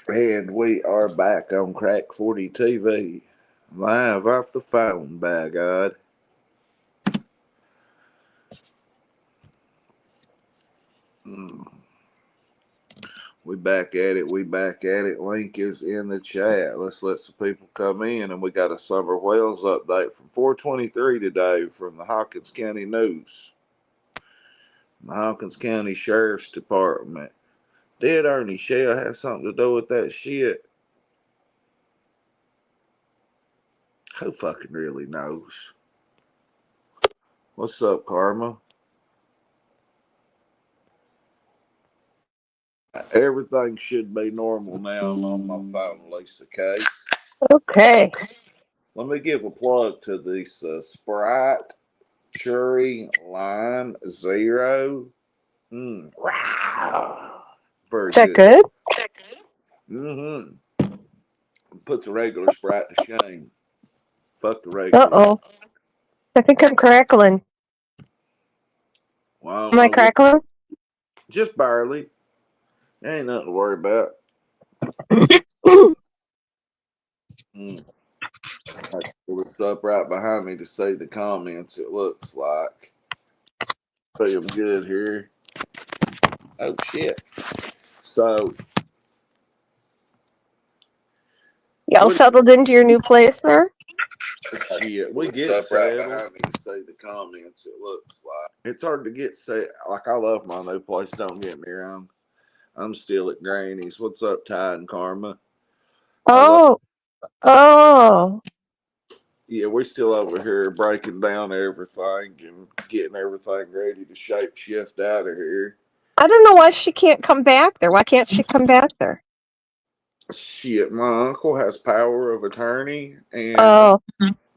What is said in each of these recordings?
And we are back on Crack 40 TV. Live off the phone, by God. We back at it. Link is in the chat. Let's let some people come in. And we got a summer whales update from 423 today from the Hawkins County News. The Hawkins County Sheriff's Department. Did Ernie Shell have something to do with that shit? Who fucking really knows? What's up, Karma? Everything should be normal now on my phone, Lisa K. Okay. Let me give a plug to this Sprite Cherry Lime Zero. Wow. Very Is that good. good? Puts a regular Sprite to shame. Fuck the regular. Uh-oh. I think I'm crackling. Well, Am I crackling? Just barely. Ain't nothing to worry about. What's up right behind me to see the comments, it looks like. Feel good here. Oh, shit. So. Y'all settled into your new place there? Shit, we get right behind me to see the comments, it looks like. It's hard to get set. Like, I love my new place, don't get me wrong. I'm still at Granny's. What's up, Ty and Karma? Oh. Yeah, we're still over here breaking down everything and getting everything ready to shape shift out of here. I don't know why she can't come back there. Why can't she come back there? Shit, my uncle has power of attorney, and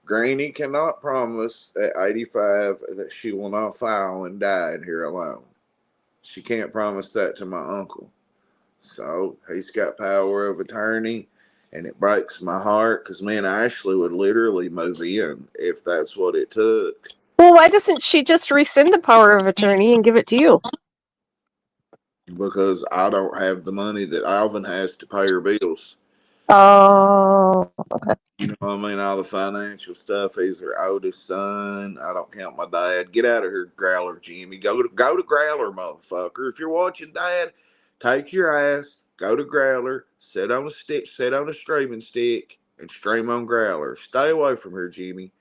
Granny cannot promise at 85 that she will not file and die in here alone. She can't promise that to my uncle. So he's got power of attorney, and it breaks my heart because me and Ashley would literally move in if that's what it took. Well, why doesn't she just rescind the power of attorney and give it to you? Because I don't have the money that Alvin has to pay her bills. Oh, okay. You know what I mean? All the financial stuff. He's her oldest son. I don't count my dad. Get out of here, Growler Jimmy. Go to Growler, motherfucker. If you're watching, Dad, take your ass, go to Growler, sit on a streaming stick, and stream on Growler. Stay away from her, Jimmy.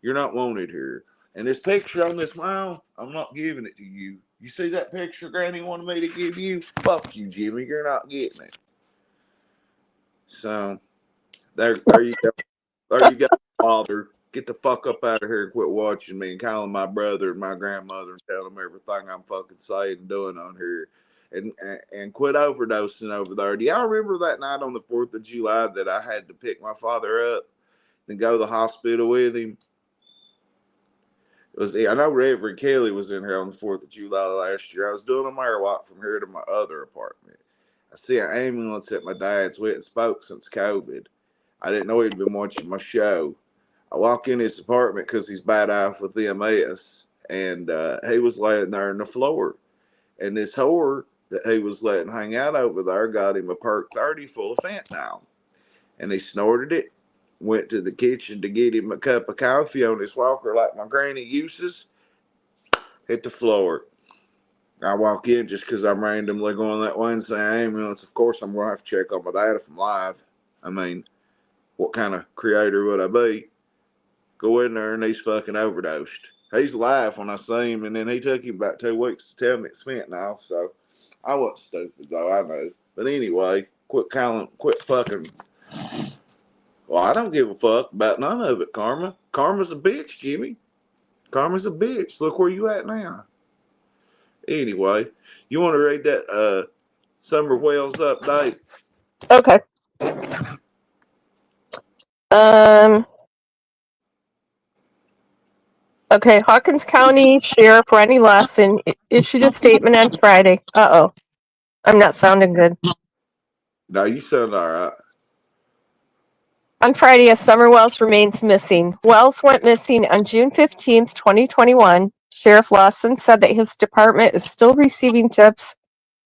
You're not wanted here. And this picture on this wall, I'm not giving it to you. You see that picture Granny wanted me to give you? Fuck you, Jimmy. You're not getting it. So, there you go. There you go, father. Get the fuck up out of here and quit watching me and calling my brother and my grandmother and telling them everything I'm fucking saying and doing on here. And quit overdosing over there. Do y'all remember that night on the 4th of July that I had to pick my father up and go to the hospital with him? I know Reverend Kelly was in here on the 4th of July last year. I was doing a mile walk from here to my other apartment. I see an ambulance at my dad's. We hadn't spoke since COVID. I didn't know he'd been watching my show. I walk in his apartment because he's bad off with MS, and he was laying there on the floor. And this whore that he was letting hang out over there got him a perk 30 full of fentanyl. And he snorted it, went to the kitchen to get him a cup of coffee on his walker like my granny uses, hit the floor. I walk in just because I'm randomly going that Wednesday ambulance. Of course, I'm going to have to check on my dad if I'm live. I mean, what kind of creator would I be? Go in there and he's fucking overdosed. He's alive when I see him, and then he took him about 2 weeks to tell me it's fentanyl. So I wasn't stupid though, I know. But anyway, quit fucking. Well, I don't give a fuck about none of it, Karma. Karma's a bitch, Jimmy. Karma's a bitch. Look where you at now. Anyway, you want to read that summer whales update? Okay. Okay, Hawkins County Sheriff Ernie Lawson issued a statement on Friday. Uh-oh. I'm not sounding good. No, you sound all right. On Friday, a summer Wells remains missing. Wells went missing on June 15th, 2021. Sheriff Lawson said that his department is still receiving tips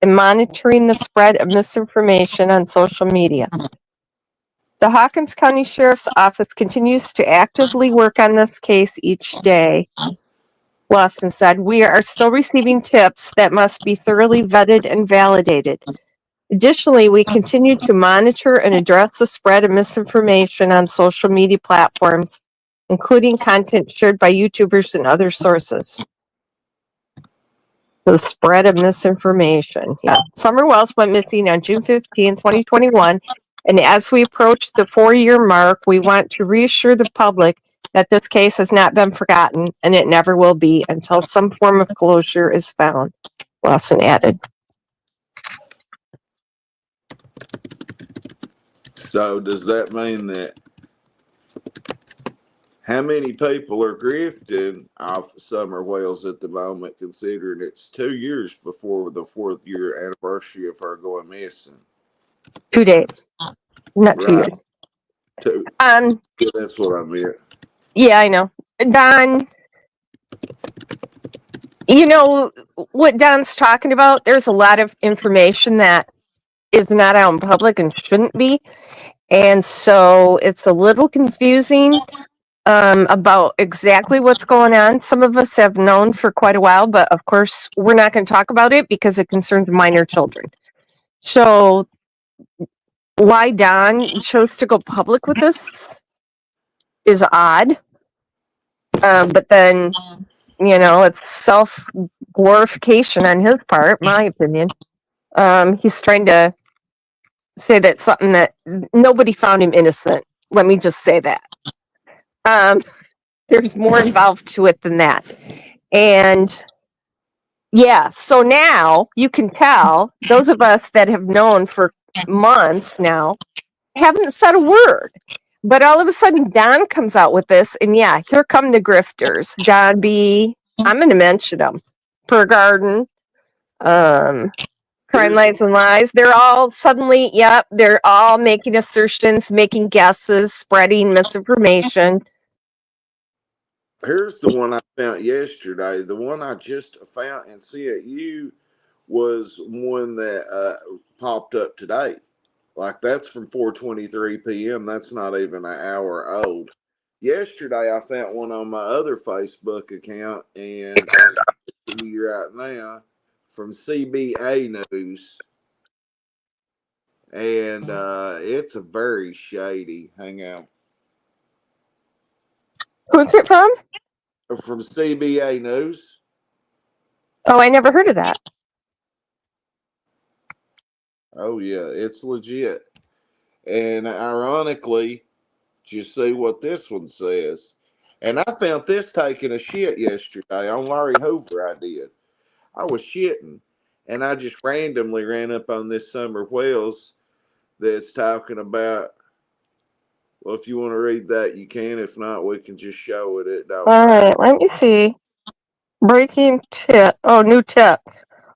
and monitoring the spread of misinformation on social media. The Hawkins County Sheriff's Office continues to actively work on this case each day. Lawson said, "We are still receiving tips that must be thoroughly vetted and validated. Additionally, we continue to monitor and address the spread of misinformation on social media platforms, including content shared by YouTubers and other sources." The spread of misinformation. Yeah. Summer Wells went missing on June 15, 2021, and as we approach the 4-year mark, we want to reassure the public that this case has not been forgotten, and it never will be until some form of closure is found, Lawson added. So does that mean that how many people are grifting off Summer Wells at the moment, considering it's 2 years before the 4th-year anniversary of her going missing? 2 days, not 2 Right. years. Yeah, that's what I meant. Yeah, I know. Don, you know what Don's talking about? There's a lot of information that is not out in public and shouldn't be. And so it's a little confusing about exactly what's going on. Some of us have known for quite a while, but of course, we're not going to talk about it because it concerns minor children. So why Don chose to go public with this is odd. But then, you know, it's self-glorification on his part, my opinion. He's trying to say that something that nobody found him innocent. Let me just say that. There's more involved to it than that. And yeah, so now you can tell those of us that have known for months now haven't said a word. But all of a sudden, Don comes out with this, and yeah, here come the grifters. John B., I'm going to mention them. Per Garden, Crime, Lies, and Lies. They're all suddenly, they're all making assertions, making guesses, spreading misinformation. Here's the one I found yesterday. The one I just found and sent you was one that popped up today. Like, that's from 4:23 p.m. That's not even an hour old. Yesterday, I found one on my other Facebook account, and I'm sending you right now from CBA News. And it's a very shady. Hang on. Who's it from? From CBA News. Oh, I never heard of that. Oh, yeah, it's legit. And ironically, you see what this one says. And I found this taking a shit yesterday on Larry Hoover. I did. I was shitting, and I just randomly ran up on this Summer Wells that's talking about. Well, if you want to read that, you can. If not, we can just show it. It don't All matter. right, let me see. Breaking tip. Oh, new tip.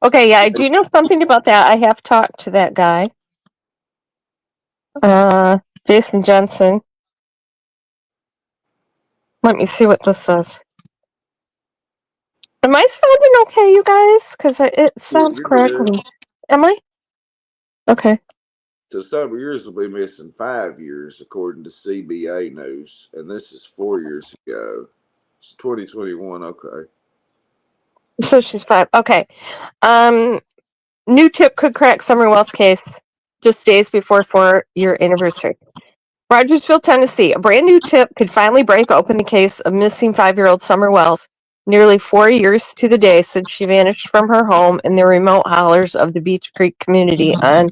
Okay, yeah, I do know something about that. I have talked to that guy. Jason Jensen. Let me see what this says. Am I sounding okay, you guys? Because it sounds You're crackly. good. Am I? Okay. So Summer Years will be missing 5 years, according to CBA News, and this is 4 years ago. It's 2021. Okay. So she's 5. Okay. New tip could crack Summer Wells' case just days before 4-year anniversary. Rogersville, Tennessee. A brand new tip could finally break open the case of missing 5-year-old Summer Wells, nearly 4 years to the day since she vanished from her home in the remote hollers of the Beach Creek community on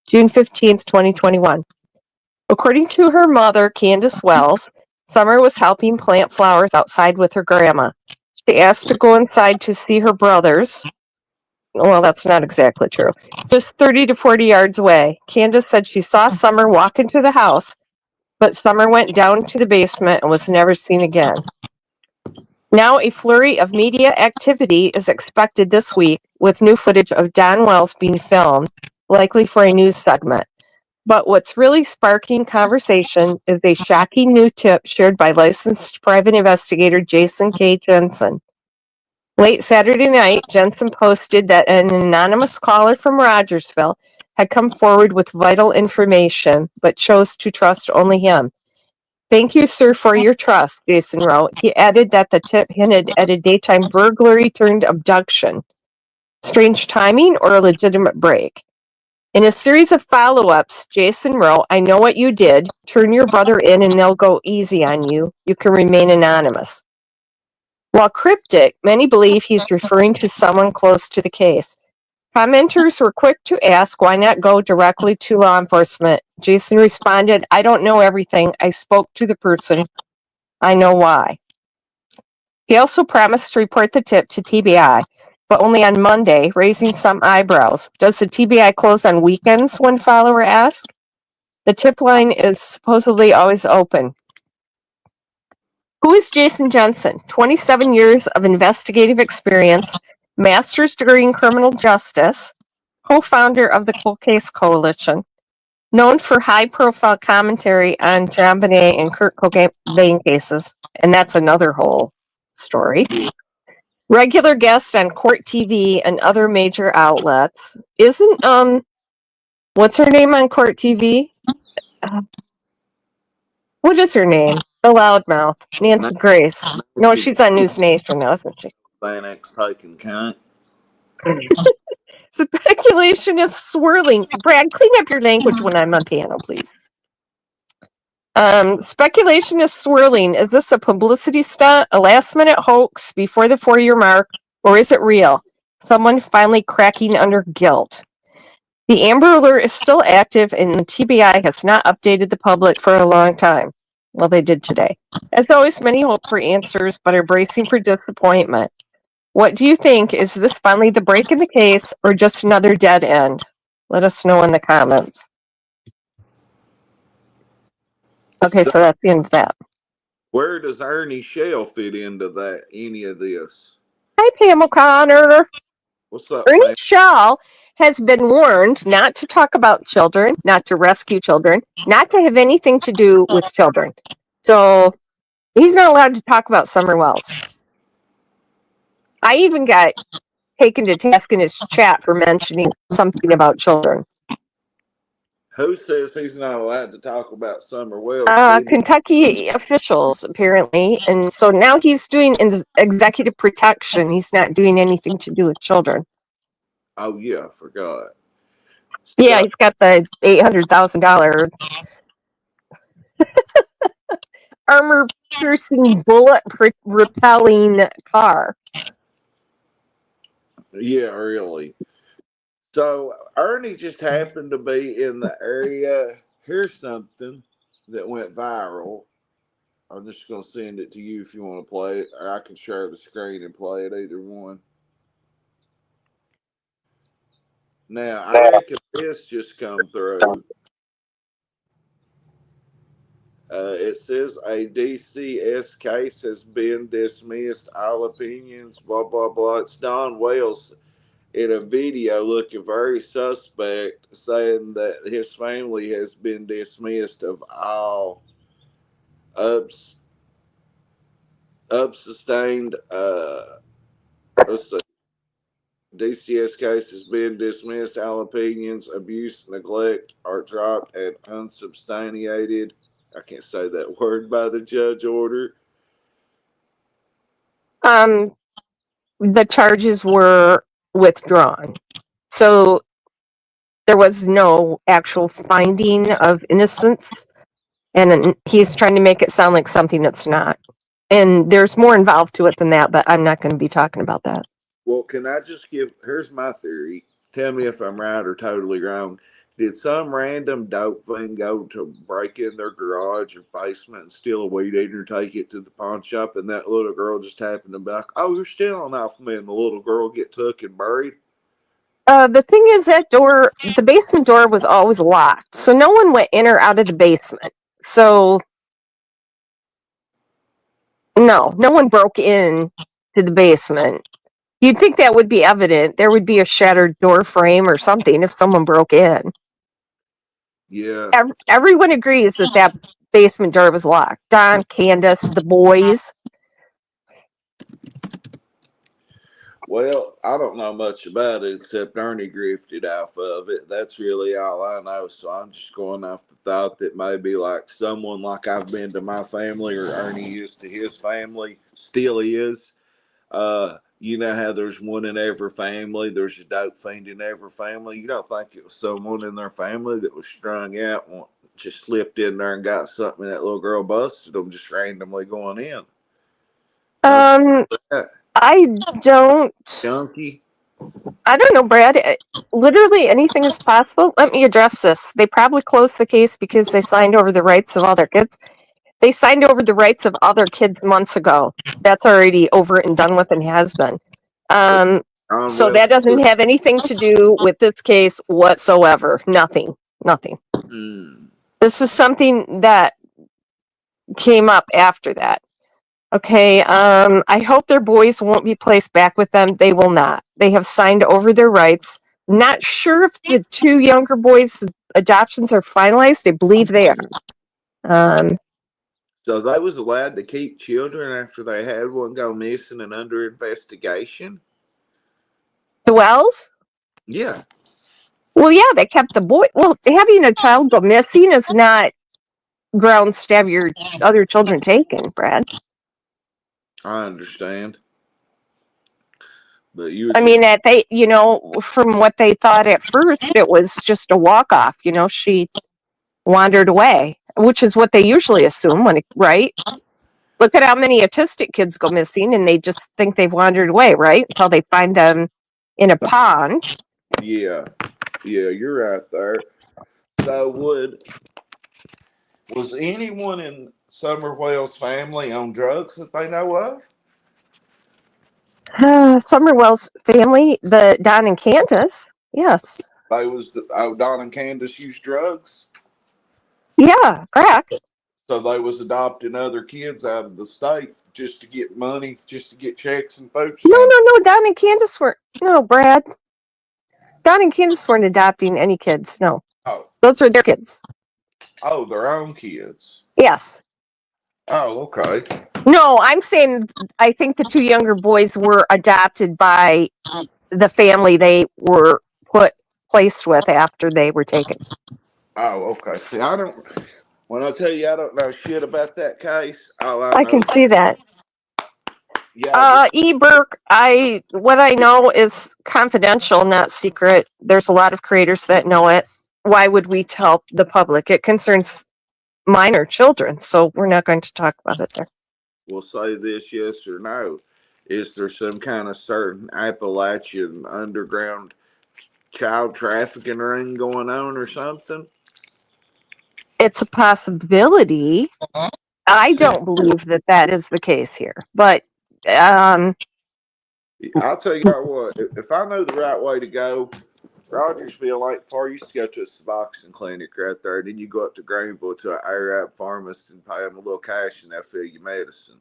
June 15th, 2021. According to her mother, Candace Wells, Summer was helping plant flowers outside with her grandma. She asked to go inside to see her brothers. Well, that's not exactly true. Just 30 to 40 yards away. Candace said she saw Summer walk into the house, but Summer went down to the basement and was never seen again. Now a flurry of media activity is expected this week, with new footage of Don Wells being filmed, likely for a news segment. But what's really sparking conversation is a shocking new tip shared by licensed private investigator Jason K. Jensen. Late Saturday night, Jensen posted that an anonymous caller from Rogersville had come forward with vital information, but chose to trust only him. Thank you, sir, for your trust, Jason wrote. He added that the tip hinted at a daytime burglary turned abduction. Strange timing or a legitimate break? In a series of follow-ups, Jason wrote, I know what you did. Turn your brother in and they'll go easy on you. You can remain anonymous. While cryptic, many believe he's referring to someone close to the case. Commenters were quick to ask why not go directly to law enforcement. Jason responded, I don't know everything. I spoke to the person. I know why. He also promised to report the tip to TBI, but only on Monday, raising some eyebrows. Does the TBI close on weekends, one follower asked? The tip line is supposedly always open. Who is Jason Jensen? 27 years of investigative experience, master's degree in criminal justice, co-founder of the Cold Case Coalition, known for high-profile commentary on John Bonet and Kurt Cobain cases, and that's another whole story. Regular guest on Court TV and other major outlets. Isn't what's her name on Court TV? What is her name? The loudmouth, Nancy Grace. No, she's on News Nation now, isn't she? Xanax taking cunt. Speculation is swirling. Brad, clean up your language when I'm on piano, please. Speculation is swirling. Is this a publicity stunt, a last-minute hoax before the 4-year mark, or is it real? Someone finally cracking under guilt. The Amber Alert is still active, and the TBI has not updated the public for a long time. Well, they did today. As always, many hope for answers, but are bracing for disappointment. What do you think? Is this finally the break in the case, or just another dead end? Let us know in the comments. Okay, so that's the end of that. Where does Ernie Shell fit into that? Any of this? Hi, Pam O'Connor. What's up, Ernie Pam? Shell has been warned not to talk about children, not to rescue children, not to have anything to do with children. So he's not allowed to talk about Summer Wells. I even got taken to task in his chat for mentioning something about children. Who says he's not allowed to talk about Summer Wells? Kentucky officials, apparently. And so now he's doing executive protection. He's not doing anything to do with children. Oh, yeah, I forgot. Yeah, he's got the $800,000 armor-piercing, bullet-repelling car. Yeah, really. So Ernie just happened to be in the area. Here's something that went viral. I'm just going to send it to you if you want to play it, or I can share the screen and play it, either one. Now, I reckon this just come through. It says a DCS case has been dismissed. All opinions, blah, blah, blah. It's Don Wells in a video looking very suspect, saying that his family has been dismissed of all unsustained. Let's see. DCS case has been dismissed. All opinions, abuse, neglect are dropped and unsubstantiated. I can't say that word by the judge order. The charges were withdrawn. So there was no actual finding of innocence. And he's trying to make it sound like something that's not. And there's more involved to it than that, but I'm not going to be talking about that. Well, can I just here's my theory. Tell me if I'm right or totally wrong. Did some random dope thing go to break in their garage or basement and steal a weed eater, take it to the pawn shop, and that little girl just happened to be like, oh, you're stealing off me, and the little girl get took and buried? The thing is, that door, the basement door was always locked. So no one went in or out of the basement. So no one broke in to the basement. You'd think that would be evident. There would be a shattered door frame or something if someone broke in. Yeah. Everyone agrees that basement door was locked. Don, Candace, the boys. Well, I don't know much about it except Ernie grifted off of it. That's really all I know. So I'm just going off the thought that maybe like someone like I've been to my family or Ernie is to his family, still is. You know how there's one in every family, there's a dope fiend in every family. You don't think it was someone in their family that was strung out, and just slipped in there and got something, and that little girl busted them just randomly going in. Nothing like that. I don't. Junkie. I don't know, Brad. Literally anything is possible. Let me address this. They probably closed the case because they signed over the rights of all their kids. They signed over the rights of all their kids months ago. That's already over and done with and has been. So Well, that doesn't have anything to do with this case whatsoever. Nothing. This is something that came up after that. Okay, I hope their boys won't be placed back with them. They will not. They have signed over their rights. Not sure if the two younger boys' adoptions are finalized. I believe they are. so they was allowed to keep children after they had one go missing and under investigation? The Wells? Yeah, Well, yeah, they kept the boy. Well, having a child go missing is not grounds to have your other children taken, Brad. I understand. But you was I mean, that they, from what they thought at first, it was just a walk off. She wandered away, which is what they usually assume right? Look at how many autistic kids go missing and they just think they've wandered away, right? Until they find them in a pond. Yeah, you're right there. So was anyone in Summerwell's family on drugs that they know of? Summerwell's family, the Don and Candace, yes. They was Don and Candace used drugs, Yeah, crack. so they was adopting other kids out of the state just to get money, just to get checks and food stamps. No. Don and Candace weren't. No, Brad. Don and Candace weren't adopting any kids. No, Oh, those were their kids. their own kids. Yes. Oh, okay. No, I'm saying I think the two younger boys were adopted by the family they were placed with after they were taken. Oh, okay. See, when I tell you I don't know shit about that case, all I I know can see that. yeah, Burke, what I know is confidential, not secret. There's a lot of creators that know it. Why would we tell the public? It concerns minor children, so we're not going to talk about it there. we'll say this yes or no. Is there some kind of certain Appalachian underground child trafficking ring going on or something? It's a possibility. I don't believe that is the case here, but I'll tell you what. If I know the right way to go, Rogersville ain't far. You used to go to a Suboxone clinic right there, and then you go up to Greenville to an Arab pharmacist and pay them a little cash, and they'll fill you medicine.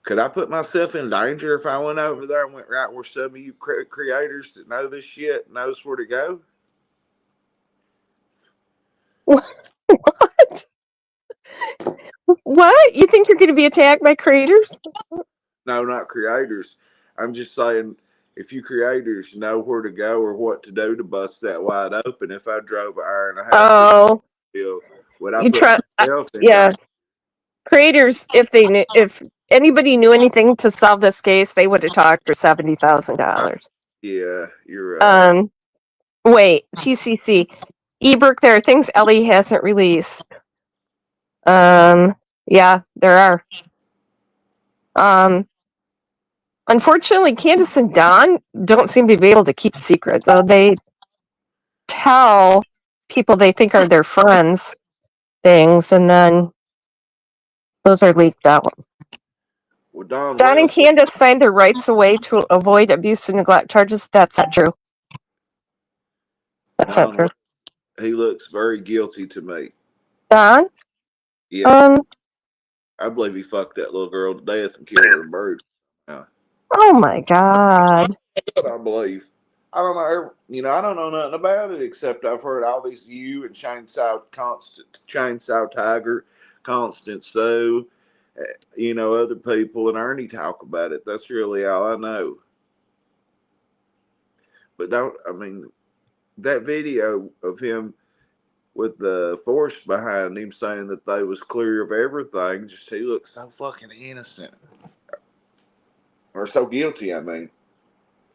Could I put myself in danger if I went over there and went right where some of you creators that know this shit knows where to go? what? What? You think you're going to be attacked by creators? No, not creators. I'm just saying, if you creators know where to go or what to do to bust that wide open, if I drove an hour and a half, would I put myself in danger? Creators, if anybody knew anything to solve this case, they would have talked for $70,000. Yeah, you're right. Wait, TCC. Ebert, there are things Ellie hasn't released. Yeah, there are. Unfortunately, Candace and Don don't seem to be able to keep secrets. So they tell people they think are their friends things, and then those are leaked out. Well, Don and Candace signed their rights away to avoid abuse and neglect charges. That's not true. That's not true. He looks very guilty to me. Don? Yeah. I believe he fucked that little girl to death and killed her bird. Yeah. Oh my God. That's what I believe. I don't know. I don't know nothing about it except I've heard all these and Chainsaw Tiger, Constant Sue, other people and Ernie talk about it. That's really all I know. But that video of him with the force behind him saying that they was clear of everything, just he looks so fucking innocent. Or so guilty, I mean.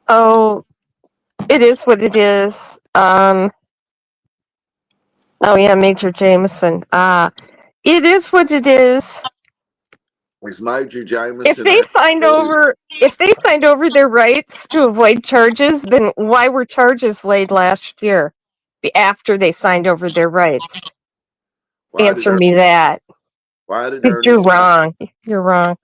Oh, it is what it is. Oh yeah, Major Jameson. It is what it is. Is Major Jameson If they signed over their rights to avoid charges, then why were charges laid last year after they signed over their rights? Answer me that. Why did Because Ernie you're wrong. You're wrong.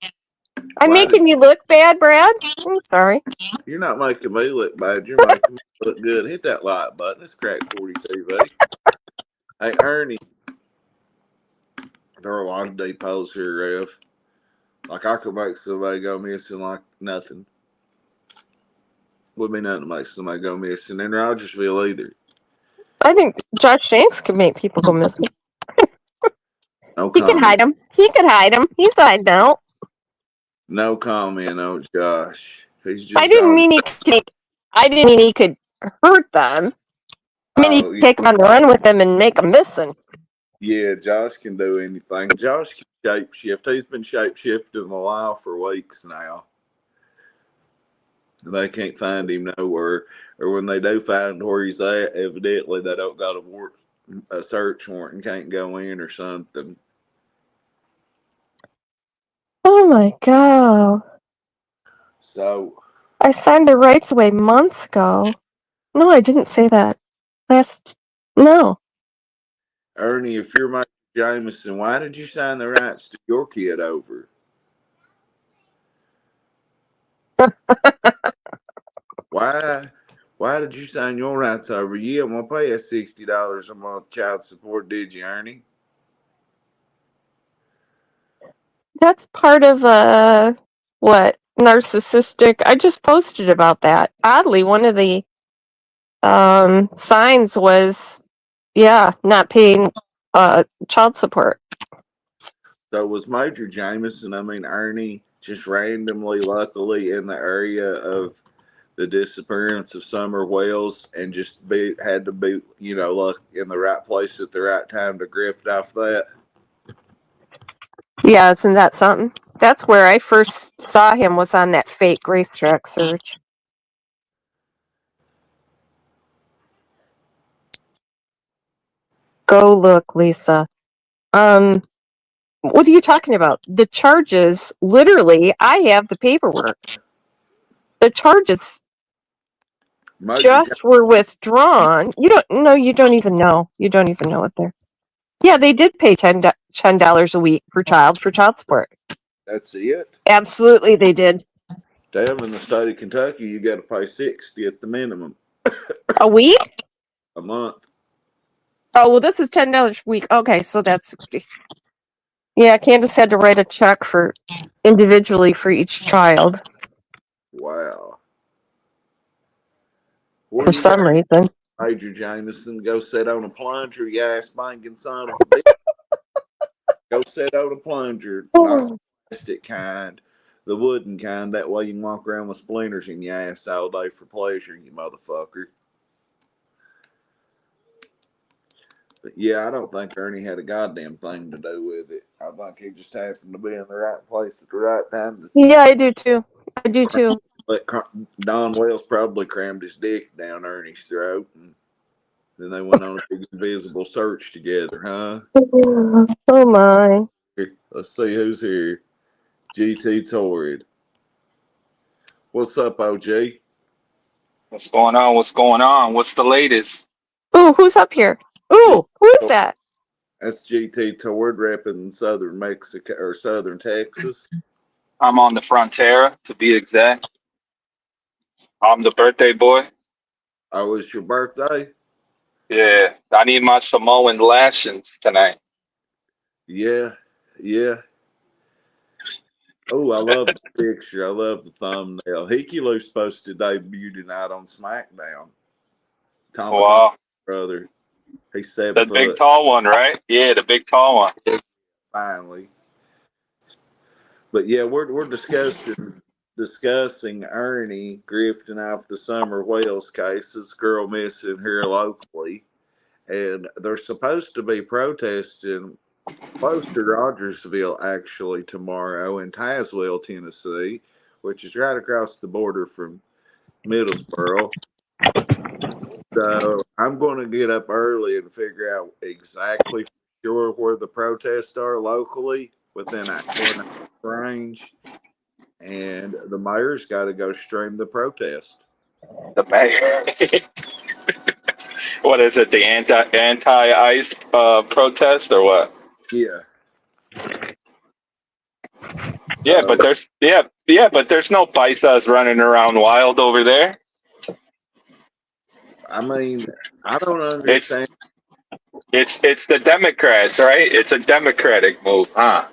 I'm making you look bad, Brad. I'm sorry. You're not making me look bad. You're making me look good. Hit that like button. It's Crack 40 TV. Hey, Ernie. There are a lot of depots here, Rev. Like, I could make somebody go missing like nothing. Would be nothing to make somebody go missing in Rogersville either. I think Josh Shanks could make people go missing. No he comment. could hide them. He could hide them. He's hiding out. No comment on Josh. He's just I didn't mean he could hurt them. I mean, he could take them and run with them and make them missing. Yeah, Josh can do anything. Josh can shapeshift. He's been shapeshifting the law for weeks now. They can't find him nowhere. Or when they do find where he's at, evidently they don't got a search warrant and can't go in or something. Oh my God. So I signed the rights away months ago. No, I didn't say that. No. Ernie, if you're Mike Jameson, why did you sign the rights to your kid over? Why did you sign your rights over? You didn't want to pay us $60 a month child support, did you, Ernie? That's part of narcissistic. I just posted about that. Oddly, one of the signs was not paying child support. So was Major Jameson, Ernie, just randomly, luckily, in the area of the disappearance of Summer Wells and just had to be, luck in the right place at the right time to grift off that? Yeah, isn't that something? That's where I first saw him, was on that fake racetrack search. Go look, Lisa. What are you talking about? The charges, literally, I have the paperwork. The charges were withdrawn. You don't even know. You don't even know what they're. Yeah, they did pay $10 a week per child for child support. That's it? Absolutely, they did. Damn, in the state of Kentucky, you got to pay $60 at the minimum. A week? A month. Oh, well, this is $10 a week. Okay, so that's $60. Yeah, Candace had to write a check individually for each child. Wow. For some reason. Major Jameson, go sit on a plunger, you ass banging son of a bitch. Go sit on a plunger, not the plastic kind, the wooden kind. That way you can walk around with splinters in your ass all day for pleasure, you motherfucker. But yeah, I don't think Ernie had a goddamn thing to do with it. I think he just happened to be in the right place at the right time. Yeah, I do too. But Don Wells probably crammed his dick down Ernie's throat, and then they went on a big invisible search together, huh? Oh my. Let's see who's here. GT Torrid. What's up, OG? What's going on? What's going on? What's the latest? Ooh, who's up here? Ooh, who's that? That's GT Torrid repping Southern Mexico or Southern Texas. I'm on the Frontera, to be exact. I'm the birthday boy. Oh, it's your birthday? Yeah, I need my Samoan lashings tonight. Yeah. Oh, I love the picture. I love the thumbnail. Hikilu's supposed to debut tonight on SmackDown. Thomas brother. He's 7 The foot. big tall one, right? Yeah, the big tall one. Finally. But yeah, we're discussing Ernie grifting off the Summer Wells case. This girl missing here locally, and they're supposed to be protesting close to Rogersville actually tomorrow in Tazewell, Tennessee, which is right across the border from Middlesboro. So I'm going to get up early and figure out exactly for sure where the protests are locally within that 4 range. And the mayor's got to go stream the protest. The mayor. What is it? The anti-ice protest or what? Yeah. Yeah, So, but there's no paisas running around wild over there. I mean, I don't It's understand. it's the Democrats, right? It's a Democratic move, huh?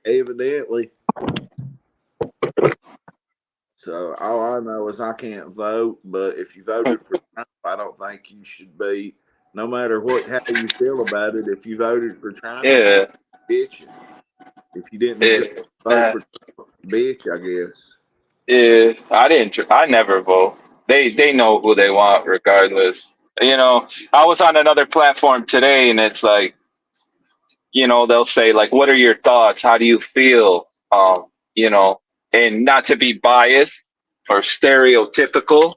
Evidently. So all I know is I can't vote, but if you voted for Trump, I don't think you should be. No matter how you feel about it, if you voted for Trump, you Yeah, bitch. If you didn't yeah, vote for Trump, bitch, I guess. yeah. I never vote. They know who they want regardless. You know, I was on another platform today, and it's like, they'll say like, "What are your thoughts? How do you feel?" You know, and not to be biased or stereotypical,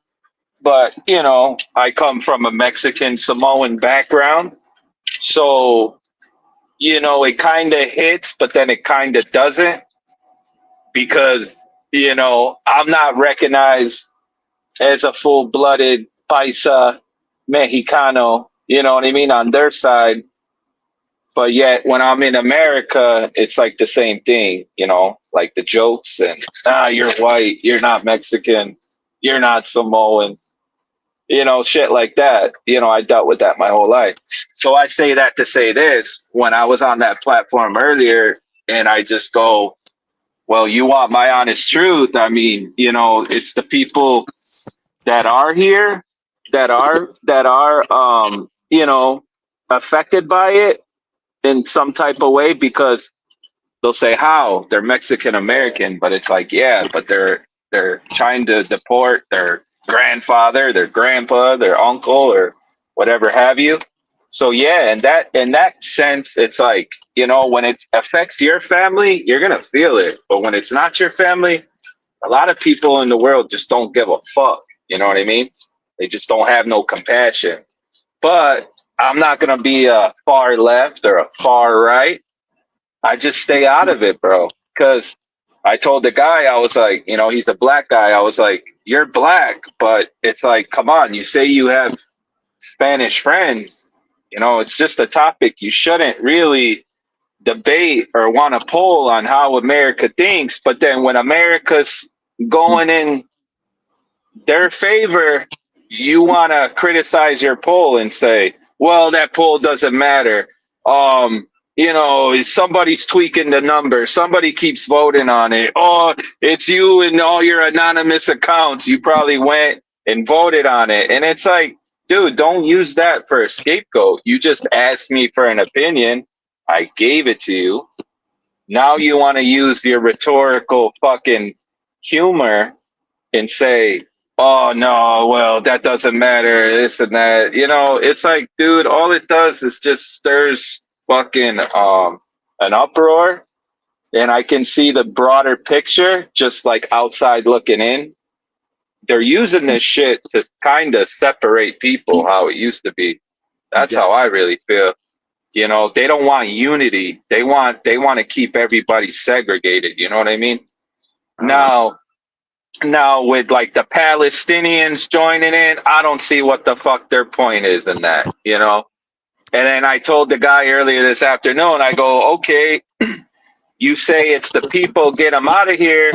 but I come from a Mexican Samoan background, so it kind of hits, but then it kind of doesn't because I'm not recognized as a full-blooded paisa Mexicano. You know what I mean on their side, but yet when I'm in America, it's like the same thing. Like the jokes and you're white, you're not Mexican, you're not Samoan. Shit like that. I dealt with that my whole life. So I say that to say this. When I was on that platform earlier and I just go, well, you want my honest truth. I mean, it's the people that are here that are affected by it in some type of way because they'll say how they're Mexican American, but it's like, yeah, but they're trying to deport their grandfather, their grandpa, their uncle, or whatever have you. So yeah, in that sense, it's like, when it affects your family, you're gonna feel it. But when it's not your family, a lot of people in the world just don't give a fuck. You know what I mean? They just don't have no compassion. But I'm not gonna be a far left or a far right. I just stay out of it, bro. Because I told the guy, I was like, he's a black guy. I was like, you're black, but it's like, come on, you say you have Spanish friends. It's just a topic you shouldn't really debate or want to poll on how America thinks. But then when America's going in their favor, you want to criticize your poll and say, well, that poll doesn't matter. Somebody's tweaking the number. Somebody keeps voting on it. Oh, it's you and all your anonymous accounts. You probably went and voted on it. And it's like, dude, don't use that for a scapegoat. You just asked me for an opinion. I gave it to you. Now you want to use your rhetorical fucking humor and say, oh no, well, that doesn't matter, this and that. It's like, dude, all it does is just stirs fucking an uproar. And I can see the broader picture, just like outside looking in. They're using this shit to kind of separate people how it used to be. That's Got, how I really feel. They don't want unity. They want to keep everybody segregated. You know what I mean? uh, Now with like the Palestinians joining in, I don't see what the fuck their point is in that. And then I told the guy earlier this afternoon, I go, okay, you say it's the people, get them out of here,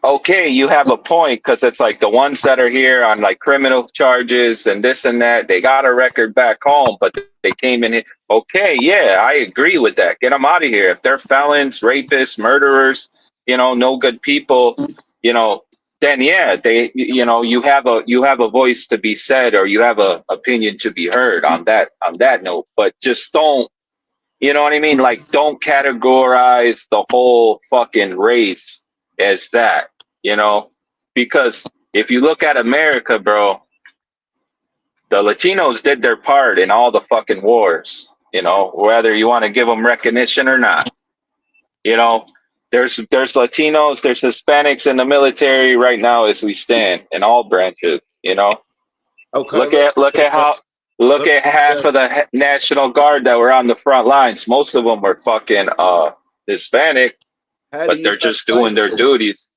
okay, you have a point because it's like the ones that are here on like criminal charges and this and that, they got a record back home, but they came in here. Okay, yeah, I agree with that. Get them out of here. If they're felons, rapists, murderers, no good people, you know, then yeah, you have a voice to be said or you have a opinion to be heard on that note. But just don't You know what I mean? Like, don't categorize the whole fucking race as that, you know? Because if you look at America, bro, the Latinos did their part in all the fucking wars, you know, whether you want to give them recognition or not. You know, there's Latinos, there's Hispanics in the military right now as we stand in all branches, you know? Okay, Look at let half me of the National Guard that were on the front lines. Most of them were fucking Hispanic, how do but you they're think just they doing their feel? duties.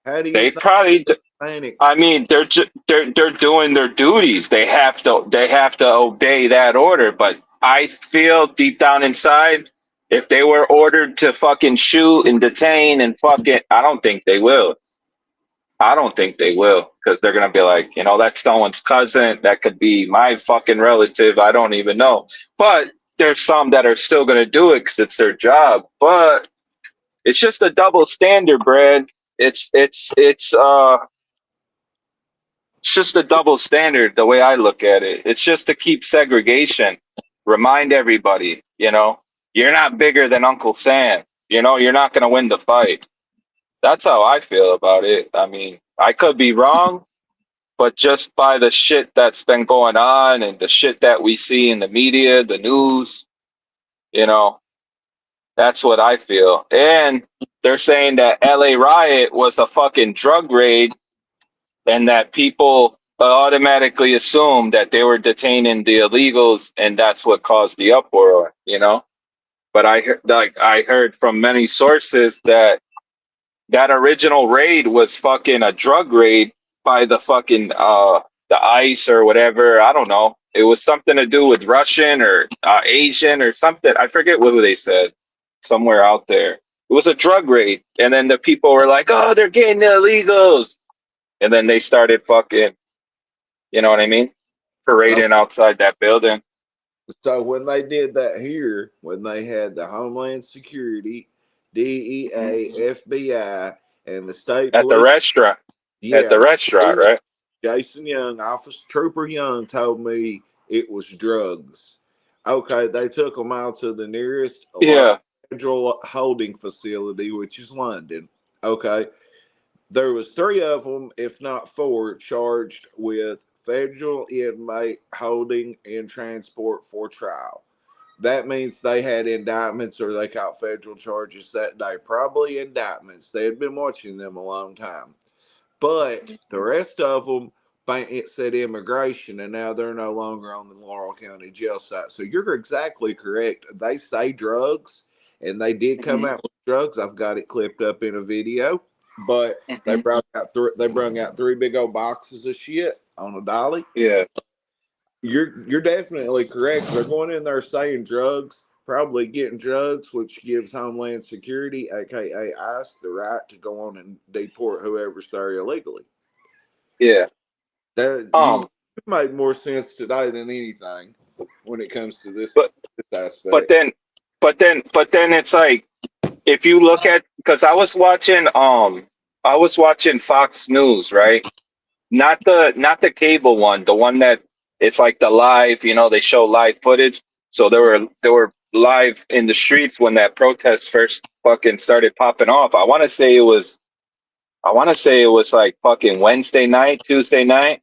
How do you They think probably, Hispanic? I mean, they're doing their duties. They have to obey that order. But I feel deep down inside, if they were ordered to fucking shoot and detain and fucking, I don't think they will. I don't think they will, because they're gonna be like, you know, that's someone's cousin. That could be my fucking relative. I don't even know. But there's some that are still gonna do it because it's their job. But it's just a double standard, Brad. It's just a double standard the way I look at it. It's just to keep segregation. Remind everybody, you know, you're not bigger than Uncle Sam. You know, you're not gonna win the fight. That's how I feel about it. I mean, I could be wrong, but just by the shit that's been going on and the shit that we see in the media, the news, you know, that's what I feel. And they're saying that LA riot was a fucking drug raid and that people automatically assumed that they were detaining the illegals and that's what caused the uproar, you know? But I heard from many sources that that original raid was fucking a drug raid by the fucking the ICE or whatever. I don't know. It was something to do with Russian or Asian or something. I forget what they said. Somewhere out there. It was a drug raid, and then the people were like, "Oh, they're getting the illegals," and then they started fucking. You know what I mean? No. Parading outside that building So when they did that here, when they had the Homeland Security, DEA, FBI, and the state at the police, restaurant. At the yeah, restaurant, police, right? Jason Young, Officer Trooper Young, told me it was drugs. Okay, they took them out to the nearest large Yeah. federal holding facility, which is London. Okay, there was three of them, if not four, charged with federal inmate holding and transport for trial. That means they had indictments or they caught federal charges that day. Probably indictments. They had been watching them a long time. But the rest of them, it said immigration, and now they're no longer on the Laurel County jail site. So you're exactly correct. They say drugs, and they did come Hmm. out with drugs. I've got it clipped up in a video, but they Hmm. brought out three big old boxes of shit on a dolly. Yeah. You're definitely correct. They're going in there saying drugs, probably getting drugs, which gives Homeland Security, aka ICE, the right to go on and deport whoever's there illegally. Yeah. That you Um. made more sense today than anything when it comes to But this but aspect. then but then it's like, if you look at, because I was watching Fox News, right? Not the cable one, the one that it's like the live, they show live footage. So there were live in the streets when that protest first fucking started popping off. I want to say it was like fucking Wednesday night, Tuesday night.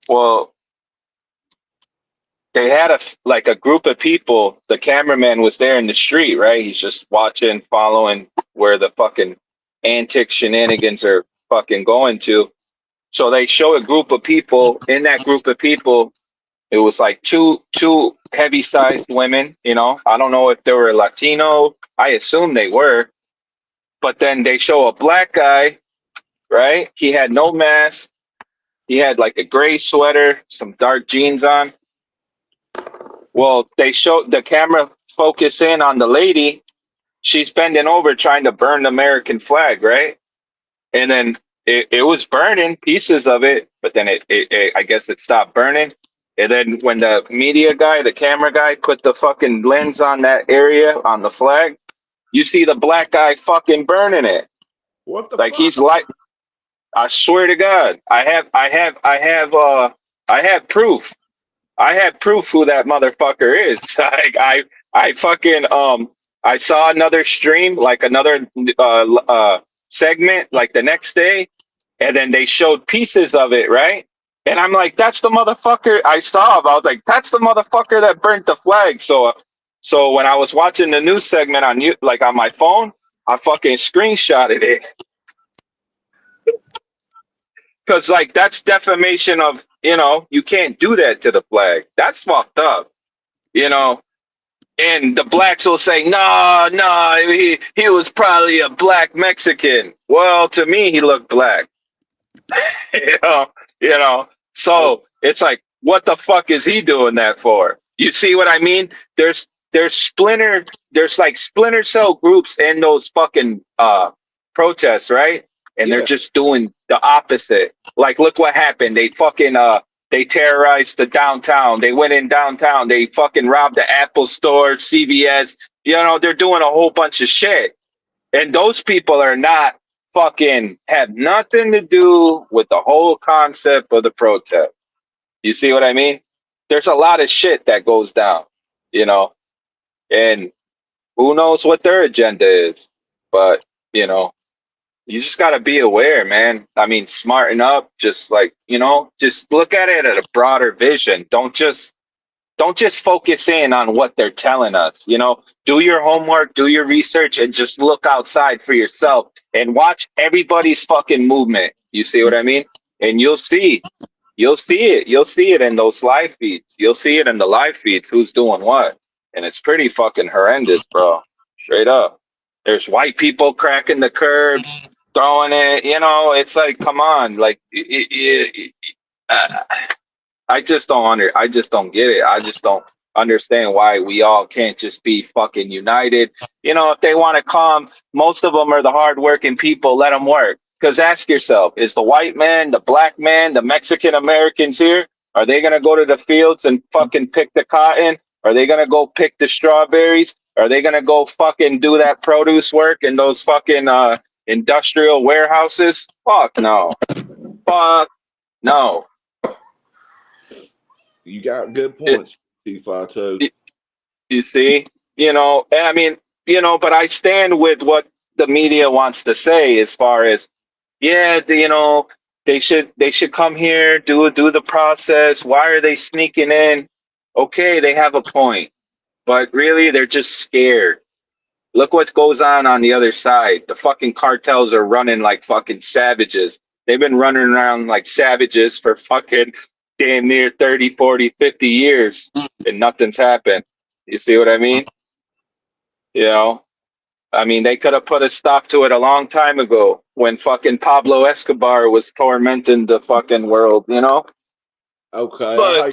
Well, they had like a group of people. The cameraman was there in the street, right? He's just watching, following where the fucking antic shenanigans are fucking going to. So they show a group of people. In that group of people, it was like two heavy sized women. I don't know if they were Latino. I assume they were. But then they show a black guy, right? He had no mask. He had like a gray sweater, some dark jeans on. Well, they showed the camera focus in on the lady. She's bending over trying to burn the American flag, right? And then it was burning pieces of it, but then I guess it stopped burning. And then when the media guy, the camera guy, put the fucking lens on that area on the flag, you see the black guy fucking burning it. What the Like, fuck? he's like, I swear to God, I have proof. I had proof who that motherfucker is. I fucking I saw another stream, like another segment, like the next day, and then they showed pieces of it, right? And I'm like, that's the motherfucker I saw. I was like, that's the motherfucker that burnt the flag. So when I was watching the news segment on you, like on my phone, I fucking screenshotted it because like that's defamation of, you can't do that to the flag. That's fucked up, you know. And the blacks will say, no, no, he was probably a black Mexican. Well, to me, he looked black. you know, you know. That's, So it's like, what the fuck is he doing that for? You see what I mean? There's like splinter cell groups in those fucking protests, right? And they're yeah, just doing the opposite. Like, look what happened. They fucking they terrorized the downtown. They went in downtown. They fucking robbed the Apple store, CVS. They're doing a whole bunch of shit. And those people are not fucking have nothing to do with the whole concept of the protest. You see what I mean? There's a lot of shit that goes down, you know, and who knows what their agenda is. But, you just got to be aware, man. I mean, smarten up, just like, just look at it at a broader vision. Don't just focus in on what they're telling us. Do your homework, do your research, and just look outside for yourself and watch everybody's fucking movement. You see what I mean? And you'll see it in those live feeds. You'll see it in the live feeds who's doing what. And it's pretty fucking horrendous, bro. Straight up. There's white people cracking the curbs, throwing it. It's like, come on. Like, uh, I just don't get it. I just don't understand why we all can't just be fucking united. If they want to come, most of them are the hardworking people. Let them work. Because ask yourself, is the white man, the black man, the Mexican Americans here, are they going to go to the fields and fucking pick the cotton? Are they going to go pick the strawberries? Are they going to go fucking do that produce work in those fucking industrial warehouses? Fuck no. Fuck no. you got good It, points, T5 You see, and I mean, but I stand with what the media wants to say as far as, yeah, they should come here, do the process. Why are they sneaking in? Okay, they have a point, but really, they're just scared. Look what goes on the other side. The fucking cartels are running like fucking savages. They've been running around like savages for fucking damn near 30, 40, 50 years, and nothing's happened. You see what I mean? You know, I mean, they could have put a stop to it a long time ago when fucking Pablo Escobar was tormenting the fucking world. Okay, But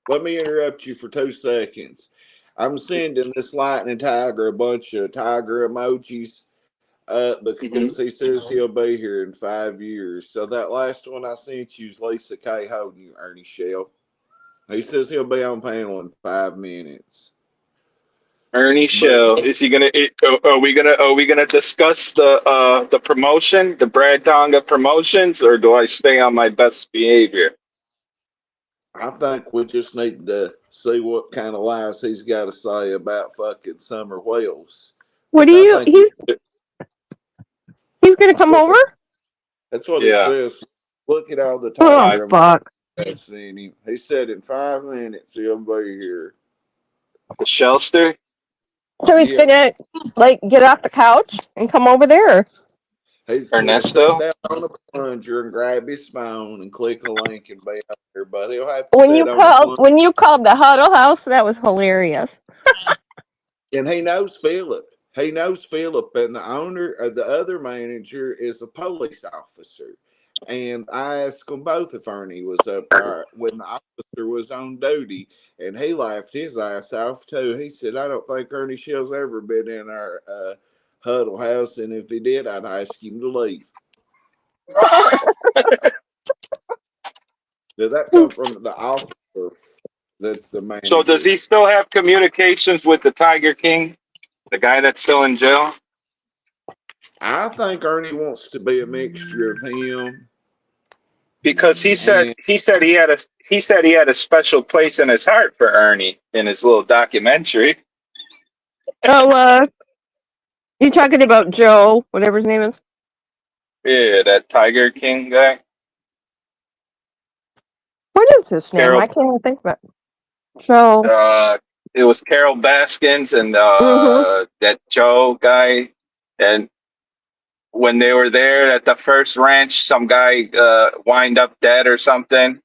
let me interrupt you for 2 seconds. I'm sending this lightning tiger a bunch of tiger emojis because mhm. he says he'll be here in 5 years. So that last one I sent you is Lisa K holding you, Ernie Shell. He says he'll be on panel in 5 minutes. Ernie But Shell, is he gonna? Are we gonna discuss the promotion, the Brad Tonga promotions, or do I stay on my best behavior? I think we just need to see what kind of lies he's got to say about fucking summer whales. What Because do I you? think He's gonna come over. that's what he Yeah, says. Look at all the Oh five. tiger emojis fuck! I've seen him. He said in 5 minutes he'll be here. The Shellster, So he's Yeah, gonna like get off the couch and come over there. he's going to sit Ernesto. down on a plunger and grab his phone and click a link and be out there. But he'll have to When sit you on the called plunger. when you called the huddle house, that was hilarious. And he knows Philip. He knows Philip, and the owner, the other manager, is a police officer. And I asked them both if Ernie was up there when the officer was on duty, and he laughed his ass off too. He said, "I don't think Ernie Shell's ever been in our huddle house, and if he did, I'd ask him to leave." Did that come from the officer? That's the So does manager. he still have communications with the Tiger King, the guy that's still in jail? I think Ernie wants to be a mixture of him because he said Man, he said he had a special place in his heart for Ernie in his little documentary. Oh, you talking about Joe, whatever his name is? Yeah, that Tiger King guy. What is his name? I Carol. can't even think of it. Joe. It was Carol Baskins and Mm-hmm. that Joe guy. And when they were there at the first ranch, some guy wind up dead or something.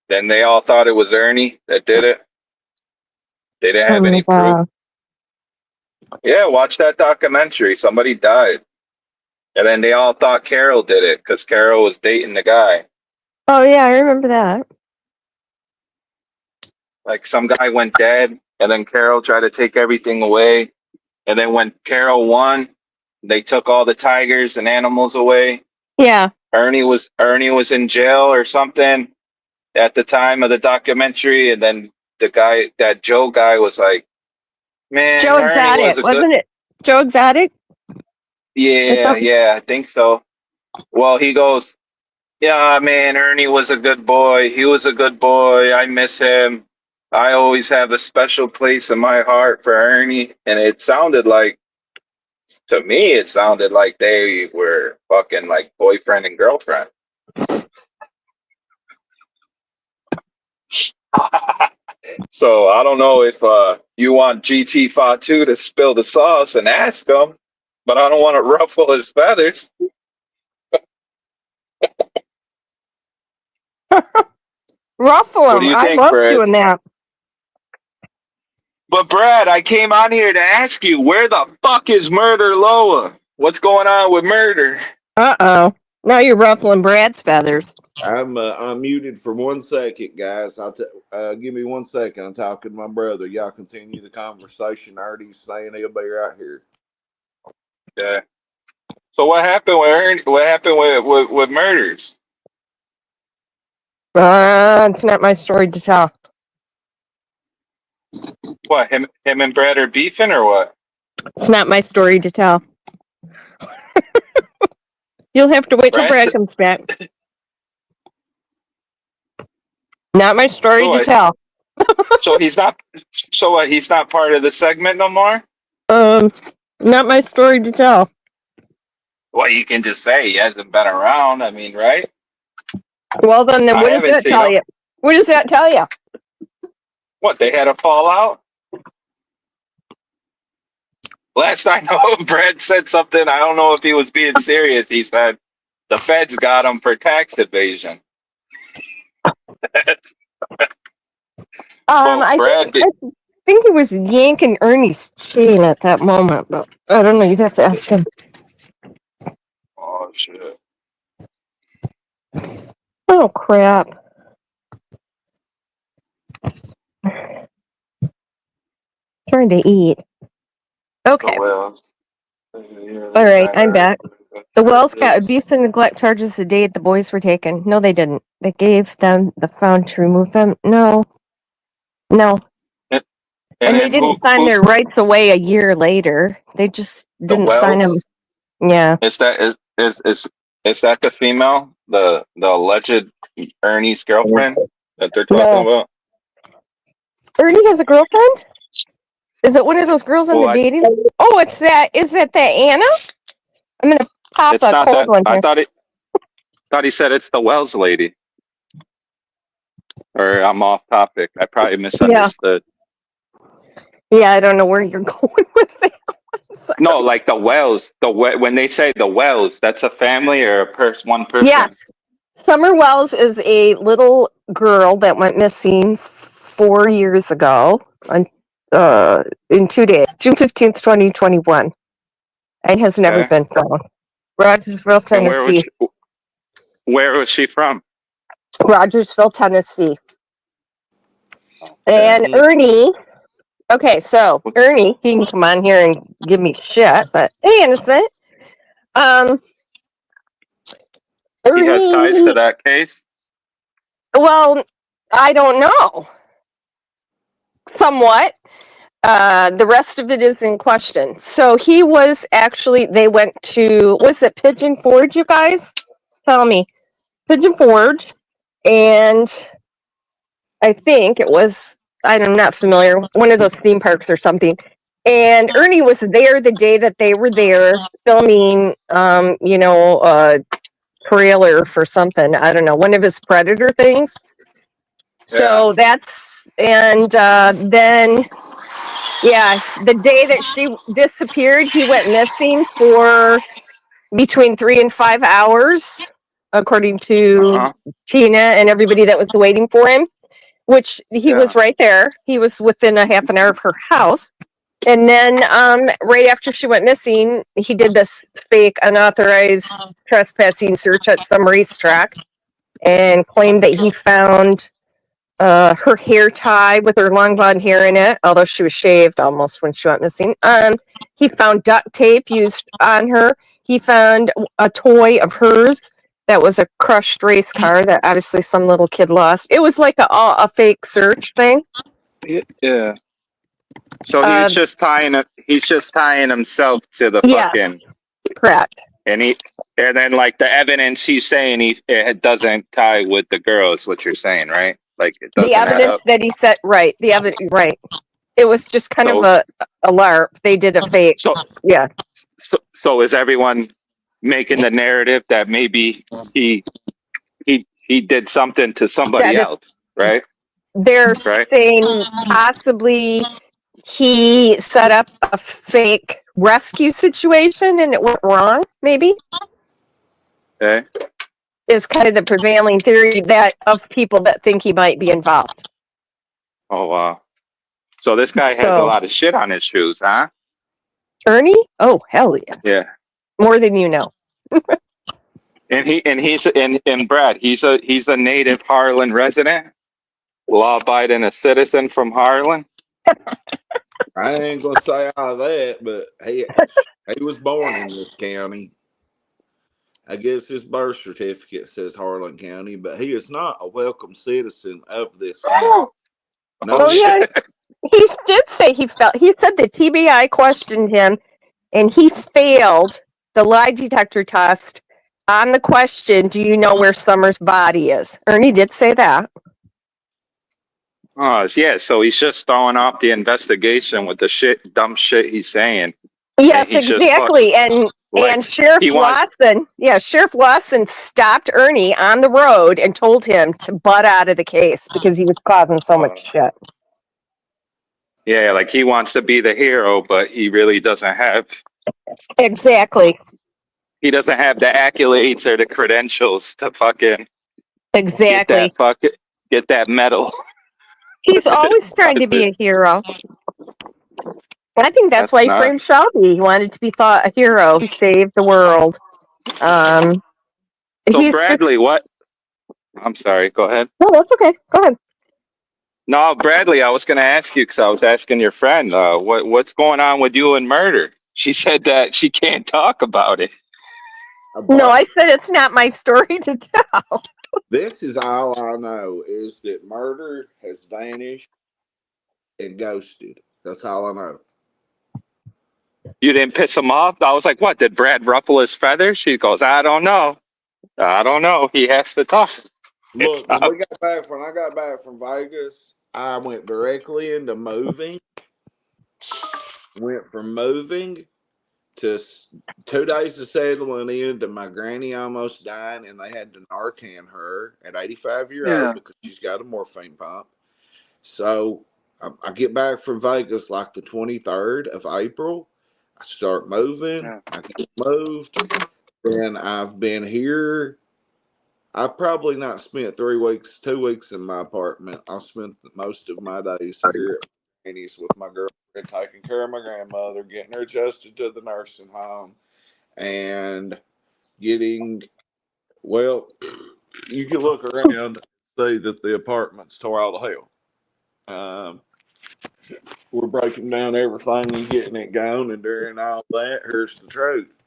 Then they all thought it was Ernie that did it. They didn't have any And, proof. Yeah, watch that documentary. Somebody died. And then they all thought Carol did it because Carol was dating the guy. oh, yeah, I remember that. Like some guy went dead, and then Carol tried to take everything away. And then when Carol won, they took all the tigers and animals away. Yeah. Ernie was in jail or something at the time of the documentary, and then that Joe guy was like, Joe "Man, Ernie was Exotic, a good." wasn't it? Joe Exotic? Or Yeah, something? yeah, I think so. Well, he goes, "Yeah, man, Ernie was a good boy. He was a good boy. I miss him. I always have a special place in my heart for Ernie." And to me, it sounded like they were fucking like boyfriend and girlfriend. So I don't know if you want GT Fatu to spill the sauce and ask him, but I don't want to ruffle his feathers. Ruffle What do him. you I think, love Brad? doing that. But Brad, I came on here to ask you, where the fuck is Murder Loa? What's going on with Murder? Uh-oh. Now you're ruffling Brad's feathers. I'm muted for 1 second, guys. Give me 1 second. I'm talking to my brother. Y'all continue the conversation. I already saying he'll be right here. Yeah. So what happened with what happened with Murders? It's not my story to tell. What, him and Brad are beefing or what? It's not my story to tell. You'll have to wait till Brad Brad said, comes back. Not my story so to what? tell. So he's not part of the segment no more? Um, not my story to tell. Well, you can just say he hasn't been around. I mean, right? Well, then I what does haven't that seen tell him. you? What does that tell you? What, they had a fallout? Last I know, Brad said something. I don't know if he was being serious. He said the feds got him for tax evasion. Well, I Brad, think he was yanking Ernie's chain at that moment, but I don't know. You'd have to ask him. oh shit. Oh crap! Trying to eat. The Okay. whales. All right, I'm back. The Wells got abuse and neglect charges the day the boys were taken. No, they didn't. They gave them the phone to remove them. No. And And they then didn't sign their who's rights away a year later. They just the didn't sign them. Wells? Yeah. Is that the female? The alleged Ernie's girlfriend that they're talking No. about? Ernie has a girlfriend? Is it one of those girls on the Well, dating? Oh, it's that. Is it that Anna? I'm going to pop it's a not cold that. one I here. thought he said it's the Wells lady. Or I'm off topic. I probably misunderstood. Yeah, I don't know where you're going with that. No, like the Wells. When they say the Wells, that's a family or one person. Yes. Summer Wells is a little girl that went missing 4 years ago in 2 days, June 15th, 2021. And has never Okay. been found. Rogersville, And Tennessee. where was she from? Rogersville, Tennessee. Okay. And Ernie, okay, so Ernie, he can come on here and give me shit, but hey, innocent. He has ties Ernie, to that case. well, I don't know. Somewhat. The rest of it is in question. So he was actually, they went to, was it Pigeon Forge, you guys? Tell me. Pigeon Forge, and I think it was, I'm not familiar, one of those theme parks or something. And Ernie was there the day that they were there filming, a trailer for something. I don't know, one of his Predator things. So that's, and then, yeah, the day that she disappeared, he went missing for between 3 and 5 hours, according to Tina and everybody that was waiting for him, which he was right there. He was within a half an hour of her house. And then right after she went missing, he did this fake unauthorized trespassing search at some racetrack and claimed that he found her hair tie with her long blonde hair in it, although she was shaved almost when she went missing. He found duct tape used on her. He found a toy of hers that was a crushed race car that obviously some little kid lost. It was like a fake search thing. Yeah. So he's just tying it. He's just tying himself to the fucking. Yes, correct. And then like the evidence he's saying it doesn't tie with the girl is what you're saying, right? Like it doesn't The evidence that he said, right? The evidence, right? It was just kind of a LARP. They did a fake. Yeah. So is everyone making the narrative that maybe he did something to somebody else, right? They're saying possibly he set up a fake rescue situation and it went wrong, maybe. Okay. Is kind of the prevailing theory that of people that think he might be involved. Oh wow. So this guy has a lot of shit on his shoes, huh? Ernie? Oh hell yeah. Yeah. More than you know. And Brad, he's a native Harlan resident, law-abiding a citizen from Harlan. I ain't gonna say all that, but he was born in this county. I guess his birth certificate says Harlan County, but he is not a welcome citizen of this county. No, yeah, he did say he said the TBI questioned him and he failed the lie detector test on the question, do you know where Summer's body is? Ernie did say that. Oh, yeah, so he's just throwing off the investigation with the dumb shit he's saying. Yes, exactly. And Sheriff Lawson stopped Ernie on the road and told him to butt out of the case because he was causing so much shit. Yeah, like he wants to be the hero, but he really doesn't have. Exactly. He doesn't have the accolades or the credentials to fucking get that medal. He's always trying to be a hero. I think that's why he framed Shelby. He wanted to be thought a hero. He saved the world. So Bradley, what? I'm sorry. Go ahead. No, that's okay. Go ahead. No, Bradley, I was going to ask you because I was asking your friend, what's going on with you and murder? She said that she can't talk about it. No, I said it's not my story to tell. This is all I know is that murder has vanished and ghosted. That's all I know. You didn't piss him off? I was like, what? Did Brad ruffle his feathers? She goes, I don't know. He has to talk. Look, when I got back from Vegas, I went directly into moving. Went from moving to 2 days of settling in to my granny almost dying, and they had to Narcan her at 85 years old because she's got a morphine pump. So I get back from Vegas like the 23rd of April. I start moving. I get moved. And I've been here. I've probably not spent 2 weeks in my apartment. I've spent most of my days here at Granny's with my girlfriend, taking care of my grandmother, getting her adjusted to the nursing home, and getting, well, you can look around and see that the apartment's tore all to hell. We're breaking down everything and getting it going, and during all that, here's the truth.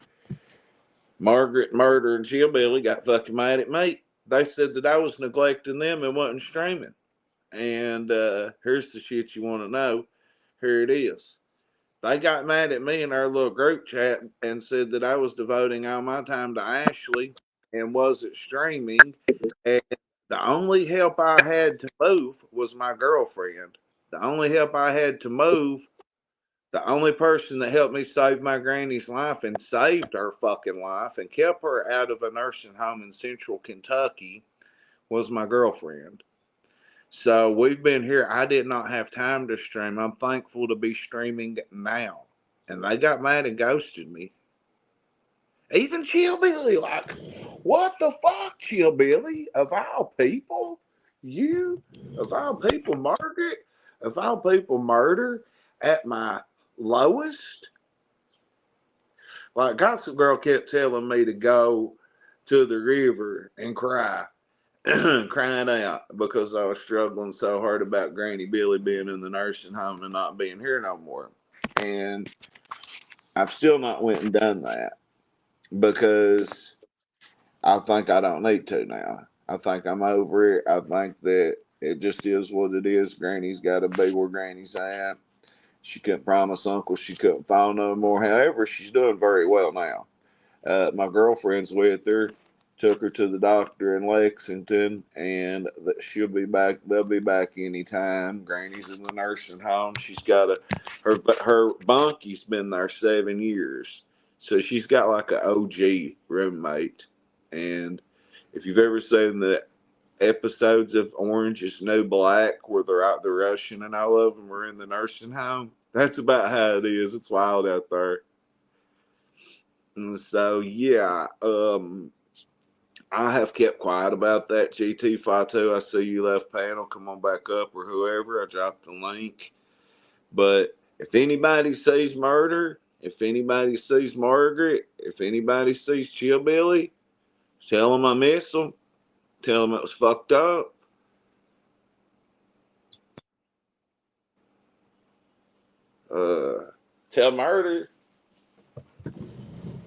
Margaret, Murder, and Hillbilly got fucking mad at me. They said that I was neglecting them and wasn't streaming. And here's the shit you want to know. Here it is. They got mad at me in our little group chat and said that I was devoting all my time to Ashley and wasn't streaming. And the only help I had to move was my girlfriend. The only help I had to move, the only person that helped me save my granny's life and saved her fucking life and kept her out of a nursing home in central Kentucky was my girlfriend. So we've been here. I did not have time to stream. I'm thankful to be streaming now. And they got mad and ghosted me. Even Chillbilly, like, what the fuck, Chillbilly? Of all people? You? Of all people, Margaret? Of all people, murder at my lowest? Like, Gossip Girl kept telling me to go to the river and cry. Crying out because I was struggling so hard about Granny Billy being in the nursing home and not being here no more. And I've still not went and done that because I think I don't need to now. I think I'm over it. I think that it just is what it is. Granny's got to be where Granny's at. She couldn't promise Uncle she couldn't phone no more. However, she's doing very well now. My girlfriend's with her. Took her to the doctor in Lexington, and she'll be back. They'll be back anytime. Granny's in the nursing home. She's got her bunky's been there 7 years, so she's got like an OG roommate. And if you've ever seen the episodes of Orange Is the New Black where they're out there rushing and all of them are in the nursing home, that's about how it is. It's wild out there. And so yeah, I have kept quiet about that. GT Fatu, I see you left panel. Come on back up or whoever. I dropped the link. But if anybody sees murder, if anybody sees Margaret, if anybody sees Chillbilly, tell them I miss them. Tell them it was fucked up. Tell murder.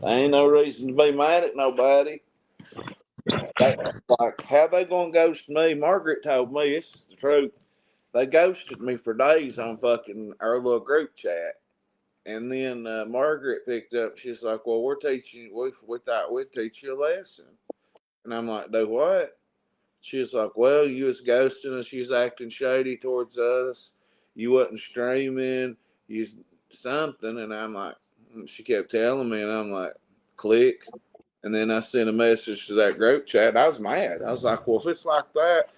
There ain't no reason to be mad at nobody. Like, how they gonna ghost me? Margaret told me, it's the truth. They ghosted me for days on fucking our little group chat. And then Margaret picked up. She's like, "Well, we're teaching. We thought we'd teach you a lesson." And I'm like, "Do what?" She's like, "Well, you was ghosting us. You was acting shady towards us. You wasn't streaming. You something." And I'm like, she kept telling me, and I'm like, click. And then I sent a message to that group chat. I was mad. I was like, "Well, if it's like that,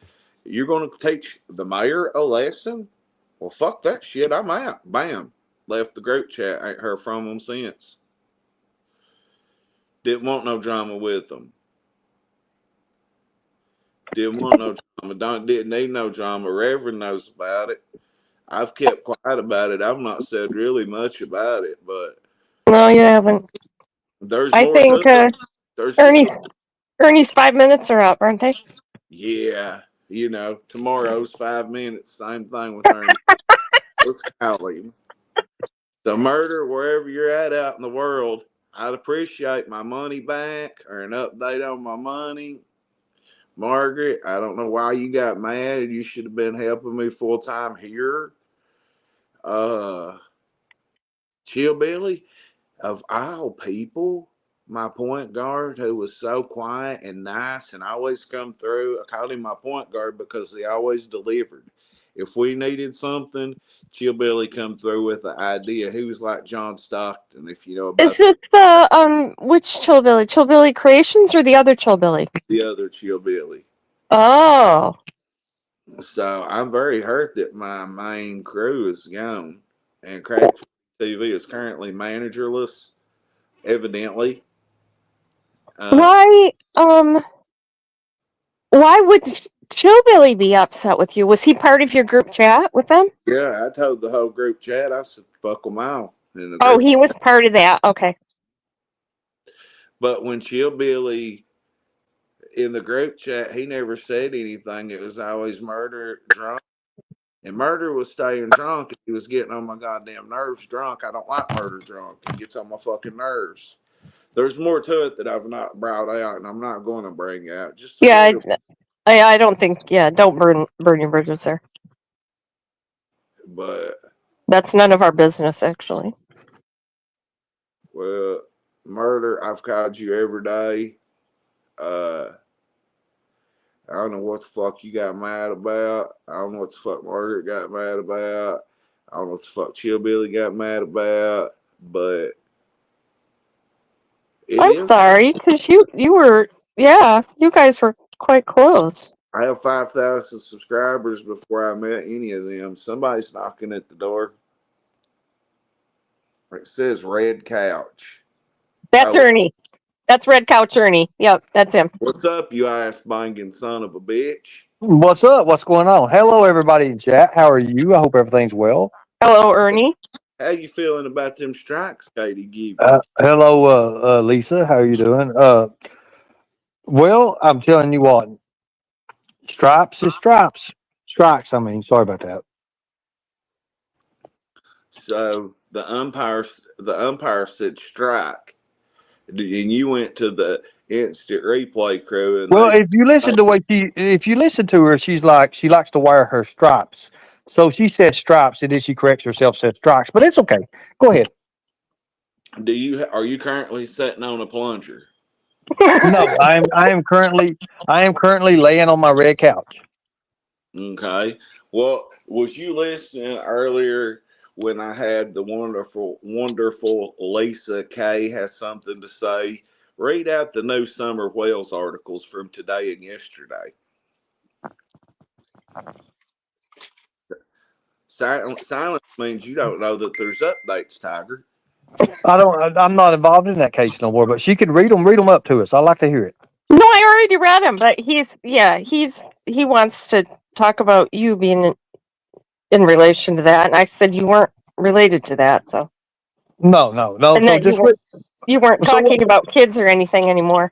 you're going to teach the mayor a lesson? Well, fuck that shit. I'm out." Bam. Left the group chat. Ain't heard from them since. Didn't want no drama with them. Didn't want no drama. Didn't need no drama. Reverend knows about it. I've kept quiet about it. I've not said really much about it, but No, you haven't. there's I more to think it. There's just Ernie's 5 minutes are up, aren't they? yeah. Tomorrow's 5 minutes. Same thing with Ernie. Let's call him. So murder, wherever you're at out in the world, I'd appreciate my money back or an update on my money. Margaret, I don't know why you got mad. You should have been helping me full time here. Chillbilly, of all people, my point guard who was so quiet and nice and always come through. I called him my point guard because he always delivered. If we needed something, Chillbilly come through with the idea. He was like John Stockton, if you know about Is it the which Chillbilly? Chillbilly Creations or the other Chillbilly? the other Chillbilly. Oh. So I'm very hurt that my main crew is gone. And Crack TV is currently managerless, evidently. Why would Chillbilly be upset with you? Was he part of your group chat with them? Yeah, I told the whole group chat, I said, fuck them all. In the Oh, group. he was part of that. Okay. But when Chillbilly in the group chat, he never said anything. It was always murder drunk. And murder was staying drunk. He was getting on my goddamn nerves drunk. I don't like murder drunk. It gets on my fucking nerves. There's more to it that I've not brought out, and I'm not going to bring out. Just Yeah, I don't think. Yeah, don't burn your bridges there. But that's none of our business, actually. Well, murder. I've called you every day. I don't know what the fuck you got mad about. I don't know what the fuck Margaret got mad about. I don't know what the fuck Chillbilly got mad about. But I'm sorry, because you were, yeah, you guys were quite close. I have 5,000 subscribers before I met any of them. Somebody's knocking at the door. It says Red Couch. That's Ernie. That's Red Couch Ernie. Yep, that's him. What's up, you ass banging son of a bitch? What's up? What's going on? Hello, everybody in chat. How are you? I hope everything's well. Hello, Ernie. How you feeling about them strikes Katie give you? Hello, Lisa. How are you doing? Well, I'm telling you what. Stripes is stripes. Strikes, I mean. Sorry about that. So the umpire said strike, and you went to the instant replay crew. And Well, if you listen to her, she likes to wear her stripes. So she said stripes, and then she corrects herself, said strikes. But it's okay. Go ahead. Are you currently sitting on a plunger? No, I am currently laying on my red couch. Okay. Well, was you listening earlier when I had the wonderful Lisa K has something to say? Read out the new Summer Wells articles from today and yesterday. Silence means you don't know that there's updates, Tiger. I'm not involved in that case no more, but she can read them up to us. I like to hear it. No, I already read him, but he wants to talk about you being in relation to that, and I said you weren't related to that, so. No. And So that you weren't talking about kids or anything anymore.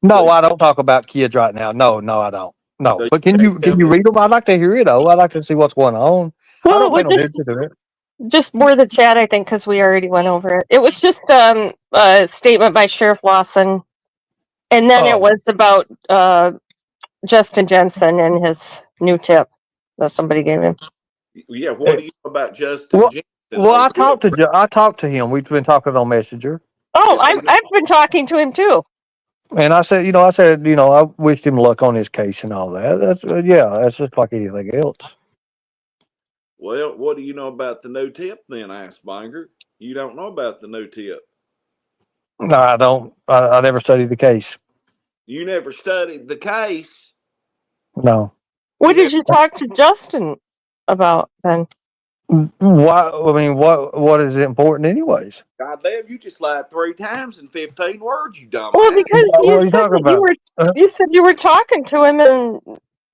No, I don't talk about kids right now. No, I don't. No, So but can you read them? I'd like to hear it. I'd like to see what's going on. I don't pay no attention to it. Just more the chat, I think, because we already went over it. It was just a statement by Sheriff Lawson, and then it was about Justin Jensen and his new tip that somebody gave him. Yeah, what do you know about Justin Jensen? Well, I talked to him. We've been talking on Messenger. Oh, I've been talking to him too. And I said, I wished him luck on his case and all that. That's just like anything else. Well, what do you know about the no tip then, Assbanger? You don't know about the no tip. No, I don't. I never studied the case. You never studied the case? No. What did you talk to Justin about then? Why? I mean, what is important, anyways? God damn, you just lied 3 times in 15 words, you dumbass. Well, because you said you were talking to him,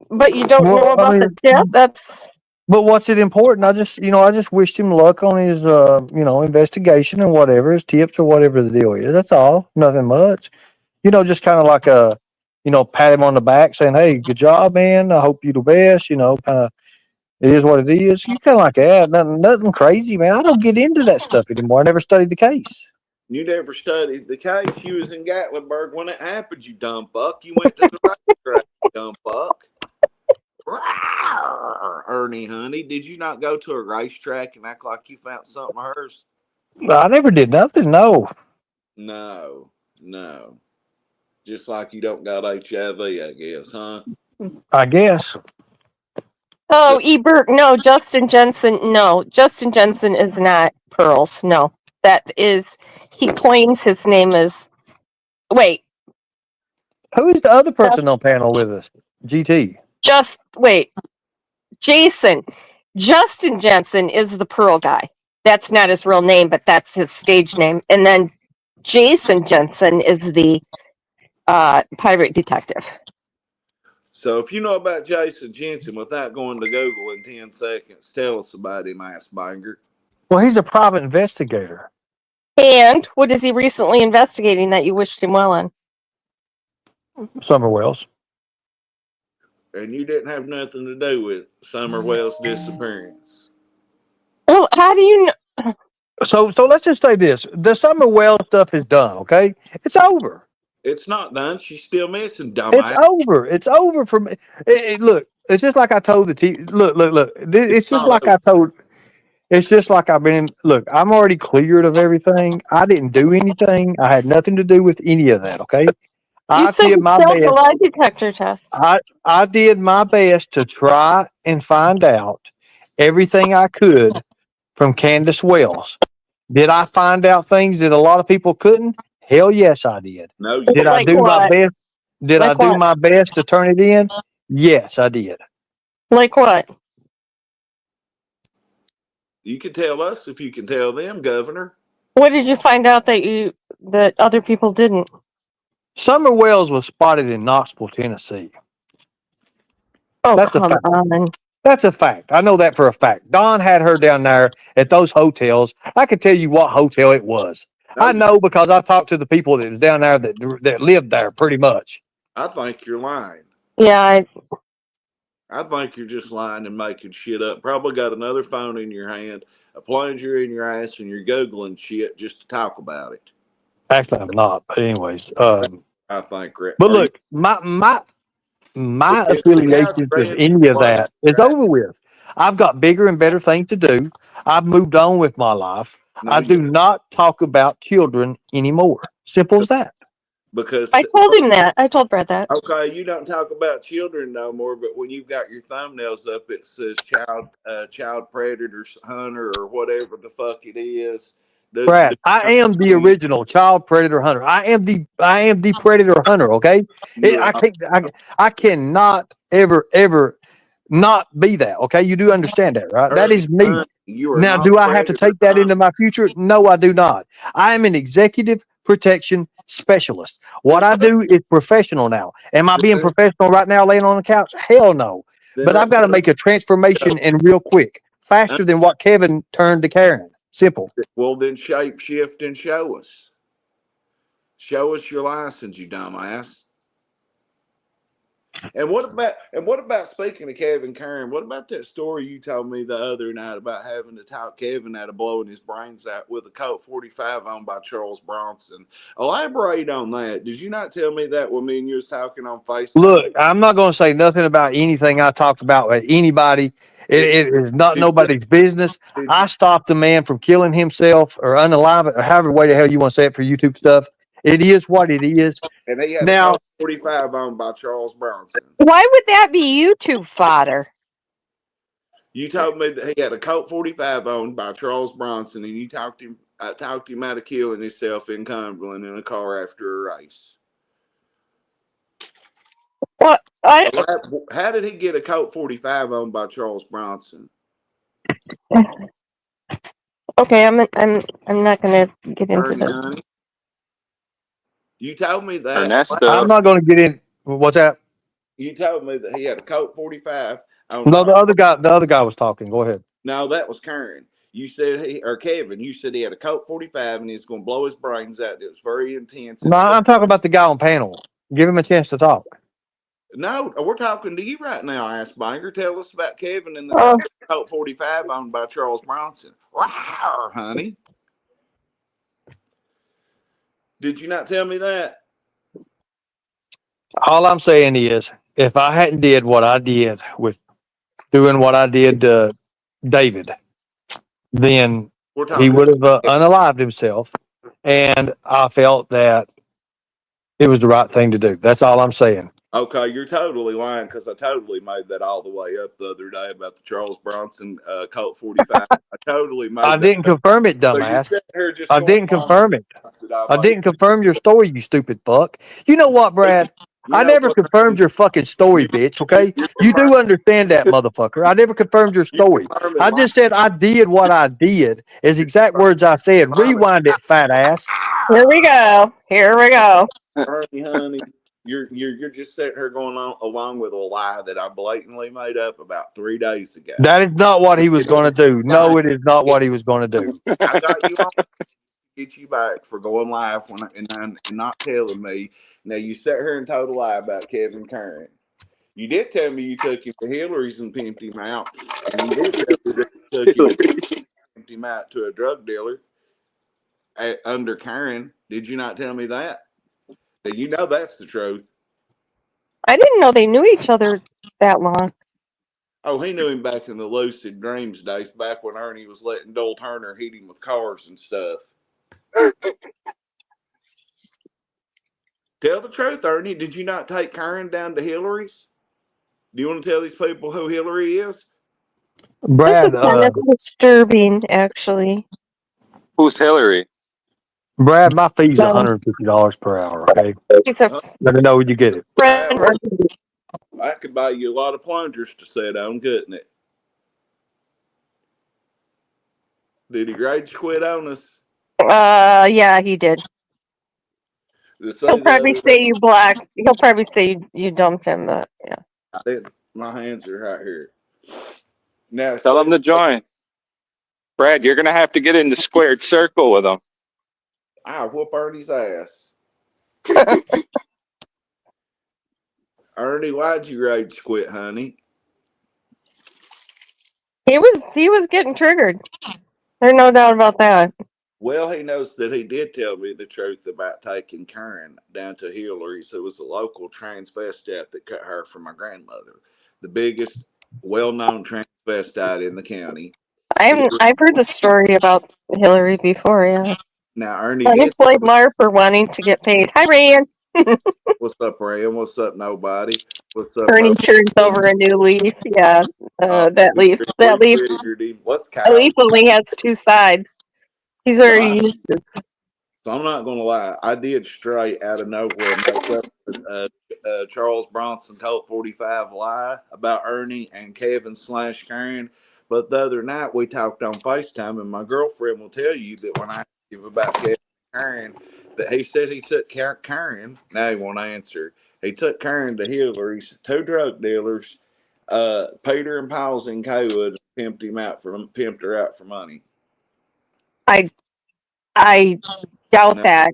but you don't know about the tip. That's. But what's it important? I just wished him luck on his, investigation or whatever, his tips or whatever the deal is. That's all. Nothing much. Just kind of like pat him on the back saying, hey, good job, man. I hope you the best, kind of, it is what it is. You kind of like that. Nothing crazy, man. I don't get into that stuff anymore. I never studied the case. You never studied the case. You was in Gatlinburg when it happened, you dumb fuck. You went to the racetrack, you dumb fuck. Ernie, honey, did you not go to a racetrack and act like you found something of hers? I never did nothing. No. Just like you don't got HIV, I guess, huh? I guess. Oh, Ebert, no. Justin Jensen, no. Justin Jensen is not Pearls. No, that is. He claims his name is. Wait. Who is the other person on panel with us? GT. Jason. Justin Jensen is the Pearl guy. That's not his real name, but that's his stage name. And then Jason Jensen is the pirate detective. So if you know about Jason Jensen without going to Google in 10 seconds, tell us about him, Assbanger. Well, he's a private investigator. And what is he recently investigating that you wished him well on? Summer Wells. And you didn't have nothing to do with Summer Wells' disappearance. Well, how do you know? So let's just say this. The Summer Wells stuff is done, okay? It's over. It's not done. She's still missing, dumbass. It's over for me. Look, it's just like I told the team. Look. It's just like I told. It's just like I've been. Look, I'm already cleared of everything. I didn't do anything. I had nothing to do with any of that, okay? You I said did you my failed the best. lie detector test. I did my best to try and find out everything I could from Candace Wells. Did I find out things that a lot of people couldn't? Hell yes, I did. No, you Did I Like do my what? best? Did I Like do what? my best to turn it in? Yes, I did. Like what? You can tell us if you can tell them, Governor. What did you find out that other people didn't? Summer Wells was spotted in Knoxville, Tennessee. Oh, That's a come fact. on. That's a fact. I know that for a fact. Don had her down there at those hotels. I can tell you what hotel it was. No, I know because I talked to the people that was down there that lived there pretty much. I think you're lying. Yeah, I think you're just lying and making shit up. Probably got another phone in your hand, a plunger in your ass, and you're Googling shit just to talk about it. Actually, I'm not. But anyways, I think, Rick. but Are you? look, my Is the couch affiliations with brand any of new? that is over with. I've got bigger and better things to do. I've moved on with my life. No, I do you not talk about children anymore. Simple as that. because I told him that. I told Brett that. okay, you don't talk about children no more. But when you've got your thumbnails up, it says child predator hunter or whatever the fuck it is. Brad, I am the original child predator hunter. I am the predator hunter. Okay, You're I can't. I cannot ever not be that. Okay, you do understand that, right? That Ernie is me. Hunt. You are Now, not do I have to predator take that hunter. into my future? No, I do not. I am an executive protection specialist. What I do is professional now. Am I being professional right now laying on the couch? Hell no. Then But I've got to make a transformation and real quick, faster than what Kevin turned to Karen. Simple. well, then shape shift and show us. Show us your license, you dumbass. And what about speaking of Kevin Kern? What about that story you told me the other night about having to talk Kevin out of blowing his brains out with a Colt 45 owned by Charles Bronson? Elaborate on that. Did you not tell me that when me and you was talking on FaceTime? Look, I'm not going to say nothing about anything I talked about with anybody. It is not nobody's business. I stopped the man from killing himself or unalive, or however way the hell you want to say it for YouTube stuff. It is what it is. And he had a Now, Colt 45 owned by Charles Bronson. Why would that be YouTube fodder? You told me that he had a Colt 45 owned by Charles Bronson, and you talked him out of killing himself in Cumberland in a car after a race. What? How did he get a Colt 45 owned by Charles Bronson? Okay, I'm not gonna get into Ernie, this. honey, you told me that. Ernesto. I'm not going to get in. What's that? You told me that he had a Colt 45 owned No, by. the other guy was talking. Go ahead. No, that was Karen. You said Kevin. You said he had a Colt 45 and he's going to blow his brains out. It was very intense. No, I'm talking about the guy on panel. Give him a chance to talk. No, we're talking to you right now, ass banger. Tell us about Kevin and the Colt 45 owned by Charles Bronson. Wow, honey. Did you not tell me that? All I'm saying is, if I hadn't did what I did with doing what I did to David, then he would have unalived himself, and I felt that it was the right thing to do. That's all I'm saying. Okay, you're totally lying because I totally made that all the way up the other day about the Charles Bronson Colt 45. I totally made I that didn't confirm it, So you're dumbass. sitting here just I going didn't along confirm it. that I made. didn't confirm your story, you stupid fuck. You know what, Brad? You I know never what? confirmed your fucking story, bitch, okay? You do understand that, motherfucker. I never confirmed your You story. confirming I just said I did what I did, is exact words I said. Rewind it, fat ass. Here we go. Here we go. Ernie, honey, you're just sitting here going along with a lie that I blatantly made up about 3 days ago. That is not what he was going to do. No, it is not what he was going to do. I got you on to get you back for going live and not telling me. Now you sat here and told a lie about Kevin Kern. You did tell me you took him to Hillary's and pimped him out, and you did tell me that you took him and pimped him out to a drug dealer under Karen. Did you not tell me that? Now, you know that's the truth. I didn't know they knew each other that long. Oh, he knew him back in the lucid dreams days, back when Ernie was letting Dole Turner hit him with cars and stuff. Tell the truth, Ernie. Did you not take Karen down to Hillary's? Do you want to tell these people who Hillary is? This Brad, is kind of disturbing, actually. Who's Hillary? Brad, my fee's No. $150 per hour. Okay, He's a let me know when you get it. friend. I could buy you a lot of plungers to sit on, couldn't it? Did he rage quit on us? Yeah, he did. He'll probably say you blocked. He'll probably say you dumped him, but yeah. I did. My hands are right here. Now, Tell him to join. Brad, you're gonna have to get in the squared circle with him. I whoop Ernie's ass. Ernie, why'd you rage quit, honey? He was getting triggered. There's no doubt about that. Well, he knows that he did tell me the truth about taking Karen down to Hillary's, who was a local transvestite that cut hair for my grandmother, the biggest, well-known transvestite in the county. I've heard the story about Hillary before. Yeah. Now, Ernie He did. played Mark for wanting to get paid. Hi, Ryan. What's up, Ryan? What's up, nobody? What's up, Ernie turns over a new leaf. Yeah, that leaf. What's The Kyle? leaf only has two sides. He's already used it. So I'm not gonna lie, I did straight out of nowhere make up Charles Bronson Colt 45 lie about Ernie and Kevin / Karen. But the other night we talked on FaceTime, and my girlfriend will tell you that when I asked him about Kevin and Karen, that he said he took Karen. Now he won't answer. He took Karen to Hillary's, 2 drug dealers, Peter and Paul's in Kaywood, pimped her out for money. I doubt that.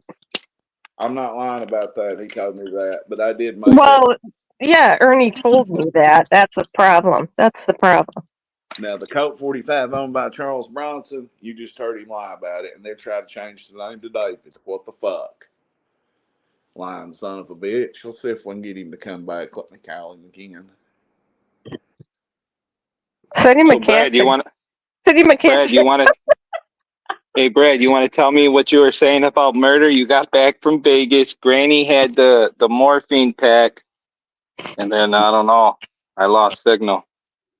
I'm not lying about that. He told me that, but I did make Well, yeah, Ernie told me that. That's a problem. That's the problem. Now, the Colt 45 owned by Charles Bronson, you just heard him lie about it, and they're trying to change the name to David. What the fuck? Lying son of a bitch. Let's see if we can get him to come back. Let me call him again. Send him a Brad, you want Brad, you want to? Hey, Brad, you want to tell me what you were saying about murder? You got back from Vegas. Granny had the morphine pack, and then I don't know. I lost signal.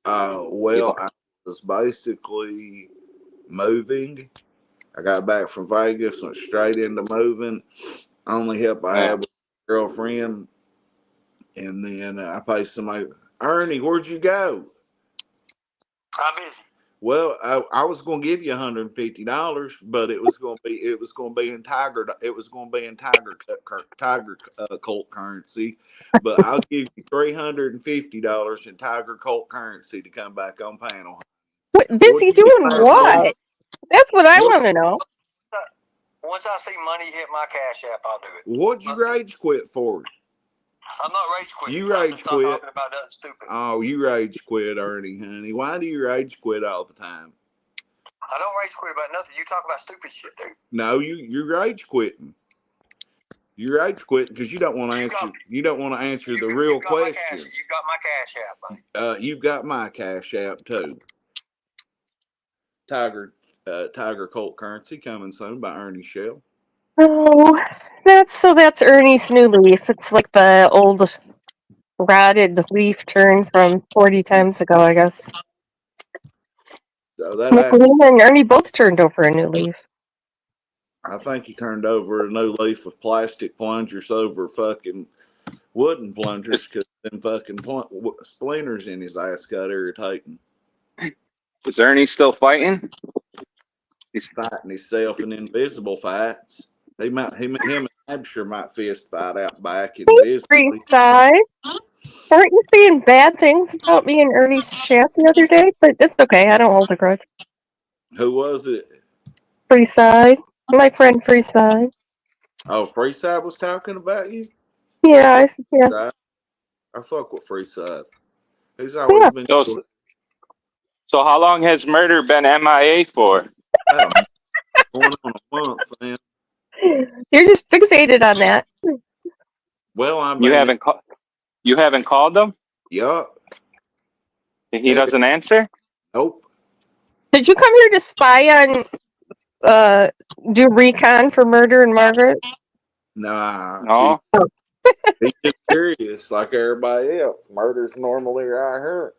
Well, I was basically moving. I got back from Vegas, went straight into moving. Only help I had was my girlfriend, and then I paid somebody. Ernie, where'd you go? I'm busy. Well, I was going to give you $150, but it was going to be in Tiger. It was going to be in Tiger Colt currency, but I'll give you $350 in Tiger Colt currency to come back on panel. Busy doing what? That's what I want to know. Once I see money hit my Cash App, I'll do it. What'd you rage quit for? I'm not rage quitting. You rage quit. Talking about nothing stupid. Oh, you rage quit, Ernie, honey. Why do you rage quit all the time? I don't rage quit about nothing. You talk about stupid shit, dude. No, you're rage quitting. You're rage quitting because you don't want to answer. You don't want to answer the real questions. You got my Cash App, buddy. You've got my Cash App too. Tiger Colt currency coming soon by Ernie Shell. Oh, that's Ernie's new leaf. It's like the old rotted leaf turned from 40 times ago, I guess. So that McLean and Ernie both turned over a new leaf. I think he turned over a new leaf of plastic plungers over fucking wooden plungers because them fucking splinters in his ass got irritating. Is Ernie still fighting? He's fighting himself in invisible fights. Him and Absher might fist fight out back invisibly. Weren't you saying bad things about me and Ernie's chat the other day? But it's okay. I don't hold a grudge. Who was it? Freeside. My friend Freeside. Oh, Freeside was talking about you? Yeah. I fuck with Freeside. He's always been. So how long has murder been MIA for? Going on a month, man. You're just fixated on that. Well, you haven't called him? Yup. He doesn't answer? Nope. Did you come here to spy on do recon for Murder and Margaret? Nah, No. he's just curious, like everybody else. Murder's normally right here.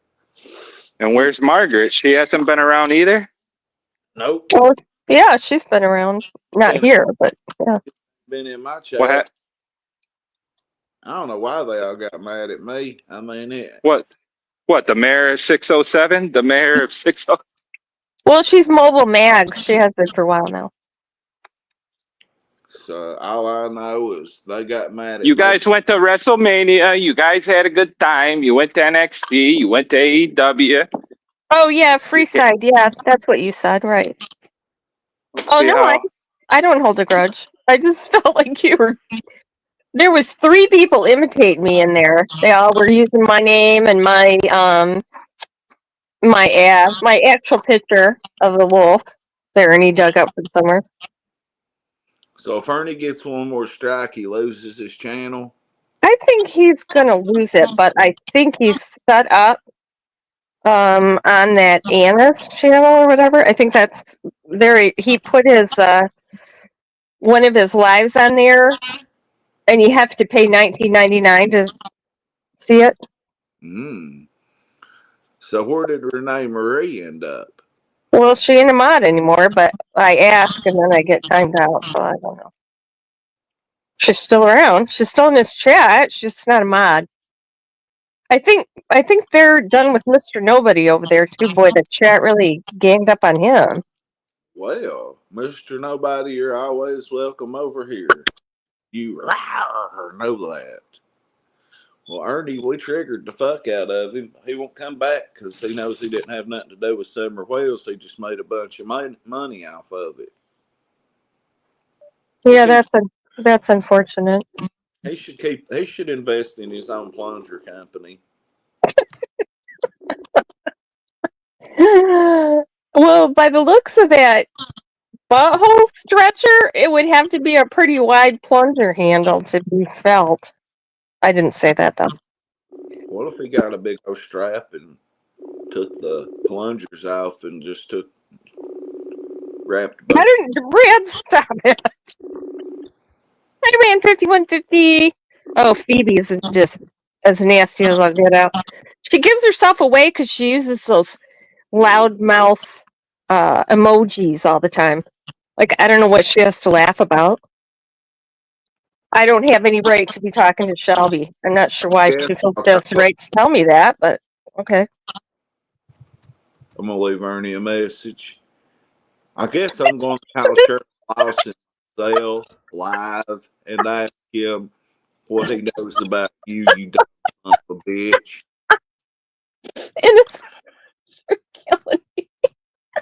And where's Margaret? She hasn't been around either. Nope. Well, yeah, she's been around. Not Been, here, but yeah. been in my What? chat. I don't know why they all got mad at me. I mean it. What? The mayor of 607. The mayor of 60. Well, she's Mobile Mags. She has been for a while now. So all I know is they got mad at You me. guys went to WrestleMania. You guys had a good time. You went to NXT. You went to AEW. Oh yeah, Freeside. Yeah, that's what you said, right? Oh See no, how? I don't hold a grudge. I just felt like you were. There was 3 people imitate me in there. They all were using my name and my my actual picture of the wolf there, and he dug up from somewhere. So if Ernie gets one more strike, he loses his channel. I think he's gonna lose it, but I think he's set up on that Anna's channel or whatever. I think that's there. He put his one of his lives on there, and you have to pay $19.99 to see it. So where did Renee Marie end up? Well, she ain't a mod anymore, but I ask and then I get timed out, so I don't know. She's still around. She's still in this chat. She's just not a mod. I think they're done with Mr. Nobody over there too. Boy, the chat really ganged up on him. Well, Mr. Nobody, you're always welcome over here. You know that. Well, Ernie, we triggered the fuck out of him. He won't come back because he knows he didn't have nothing to do with Summer Wells. He just made a bunch of money off of it. Yeah, that's unfortunate. He should invest in his own plunger company. Well, by the looks of that butthole stretcher, it would have to be a pretty wide plunger handle to be felt. I didn't say that though. What if he got a big old strap and took the plungers off and just wrapped both? Brad, stop it. Spider-Man 5150. Oh, Phoebe is just as nasty as I'll get out. She gives herself away because she uses those loudmouth emojis all the time. Like, I don't know what she has to laugh about. I don't have any right to be talking to Shelby. I'm not sure why she feels just right to tell me that, but okay. I'm going to leave Ernie a message. I guess I'm going to call Sheriff Lawson himself live and ask him what he knows about you dumb son of a bitch. And it's killing me.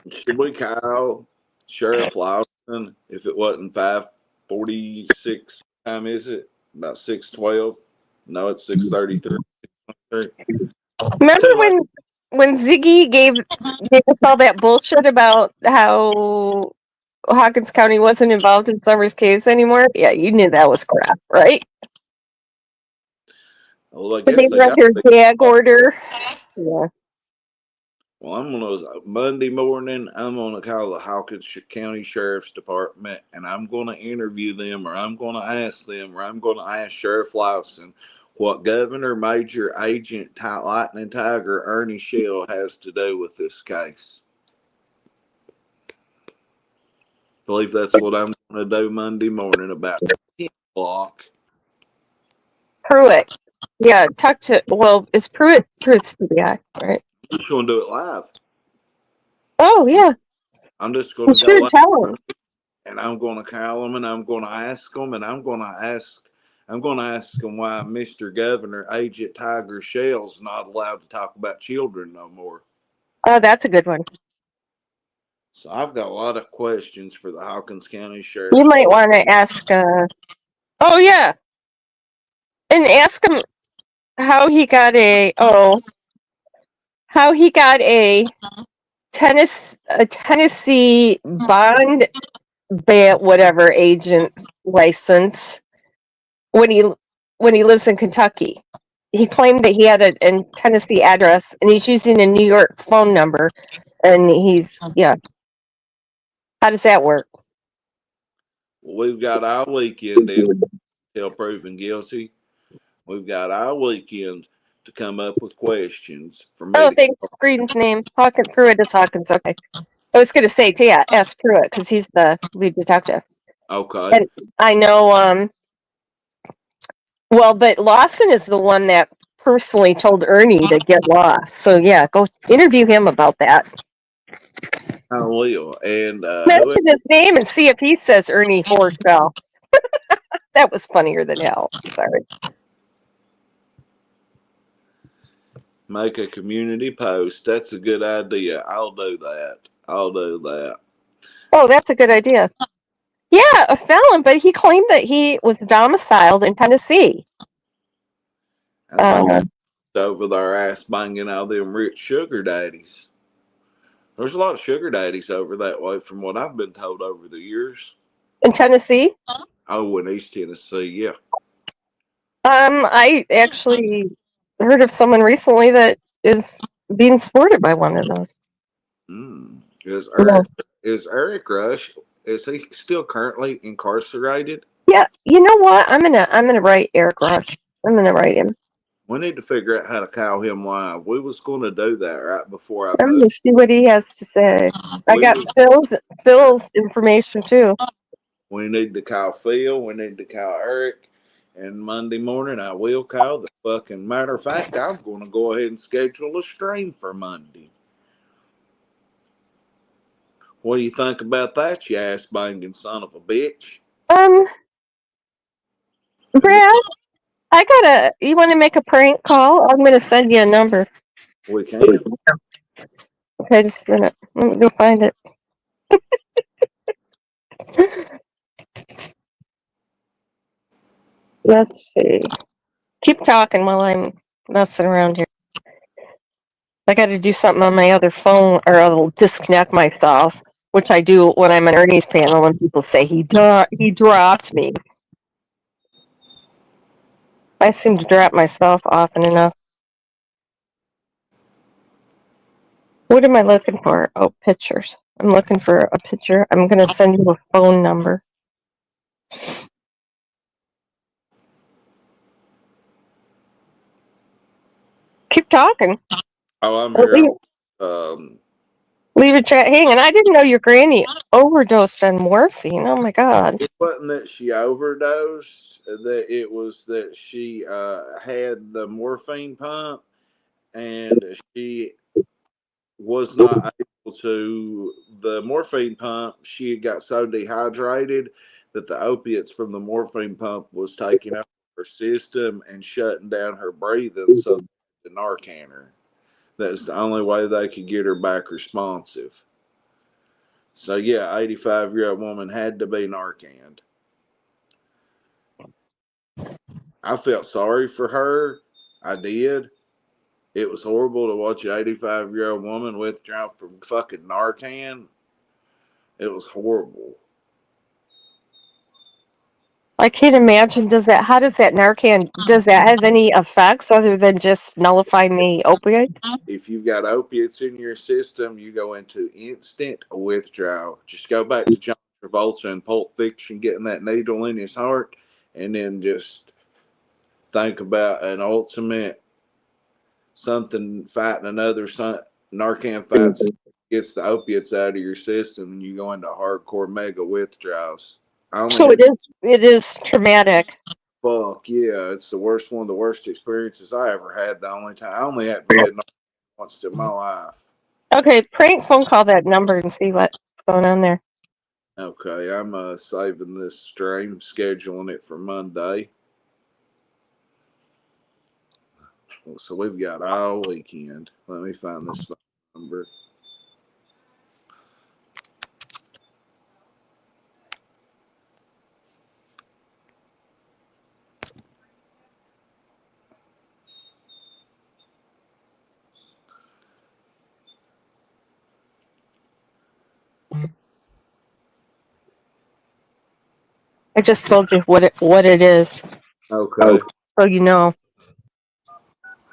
Should we call Sheriff Lawson if it wasn't 5:46? Time is it? About 6:12? No, it's 6:33. Remember when Ziggy gave us all that bullshit about how Hawkins County wasn't involved in Summer's case anymore? Yeah, you knew that was crap, right? Well, I But guess they read their gag order. Yeah. Well, I'm gonna Monday morning. I'm gonna call the Hawkins County Sheriff's Department, and I'm gonna interview them, or I'm gonna ask them, or I'm gonna ask Sheriff Lawson what Governor Major Agent Lightning Tiger Ernie Shell has to do with this case. I believe that's what I'm gonna do Monday morning about 10 o'clock. Pruitt. Yeah, talk to. Well, is Pruitt's TBI, right? I'm just gonna do it live. Oh yeah. I'm just gonna go Sure, live. tell him. And I'm going to call them, and I'm going to ask them, and I'm going to ask them why Mr. Governor Agent Tiger Shell's not allowed to talk about children no more. Oh, that's a good one. So I've got a lot of questions for the Hawkins County Sheriff. You might want to ask. Oh yeah, and ask him how he got a Tennessee bond whatever agent license when he lives in Kentucky. He claimed that he had a Tennessee address and he's using a New York phone number, and he's How does that work? We've got our weekend in. till proven guilty. We've got all weekend to come up with questions for me. Oh, thanks. Green's name. Hawkins. Pruitt is Hawkins. Okay. I was going to say, yeah, ask Pruitt because he's the lead detective. Okay. And I know, well, but Lawson is the one that personally told Ernie to get lost. So, yeah, go interview him about that. I will. And Mention his name and see if he says Ernie Shell. That was funnier than hell. Sorry. make a community post. That's a good idea. I'll do that. Oh, that's a good idea. Yeah, a felon, but he claimed that he was domiciled in Tennessee. And over their ass banging all them rich sugar daddies. There's a lot of sugar daddies over that way, from what I've been told over the years. In Tennessee? Oh, in East Tennessee, yeah. I actually heard of someone recently that is being supported by one of those. Is Eric Rush? Is he still currently incarcerated? Yeah, you know what? I'm gonna write Eric Rush. I'm gonna write him. We need to figure out how to call him live. We was going to do that right before I I'm moved. gonna see what he has to say. I got Phil's information too. We need to call Phil. We need to call Eric. And Monday morning, I will call the fucking. Matter of fact, I'm going to go ahead and schedule a stream for Monday. What do you think about that, you ass banging son of a bitch? Brad, you want to make a prank call? I'm gonna send you a number. We can. Okay, just a minute. Let me go find it. Let's see. Keep talking while I'm messing around here. I got to do something on my other phone, or I'll disconnect myself, which I do when I'm on Ernie's panel. When people say he dropped me, I seem to drop myself often enough. What am I looking for? Oh, pictures. I'm looking for a picture. I'm going to send you a phone number. Keep talking. Oh, I'm here. Leave a chat hanging. I didn't know your granny overdosed on morphine. Oh my God. It wasn't that she overdosed. That it was that she had the morphine pump, and she was not able to. The morphine pump, she had got so dehydrated that the opiates from the morphine pump was taking up her system and shutting down her breathing. So the Narcan her. That's the only way they could get her back responsive. So yeah, 85-year-old woman had to be Narcan. I felt sorry for her. I did. It was horrible to watch an 85-year-old woman withdraw from fucking Narcan. It was horrible. I can't imagine. How does that Narcan, does that have any effects other than just nullifying the opioid? If you've got opiates in your system, you go into instant withdrawal. Just go back to John Travolta in Pulp Fiction getting that needle in his heart, and then just think about an ultimate something fighting another. Narcan fights, gets the opiates out of your system, and you go into hardcore mega withdrawals. So it is traumatic. Fuck yeah, it's the worst one of the worst experiences I ever had. The only time I only had to get once in my life. Okay, prank phone call that number and see what's going on there. Okay, I'm saving this stream, scheduling it for Monday. So we've got all weekend. Let me find this phone number. I just told you what it is. Okay. So you know.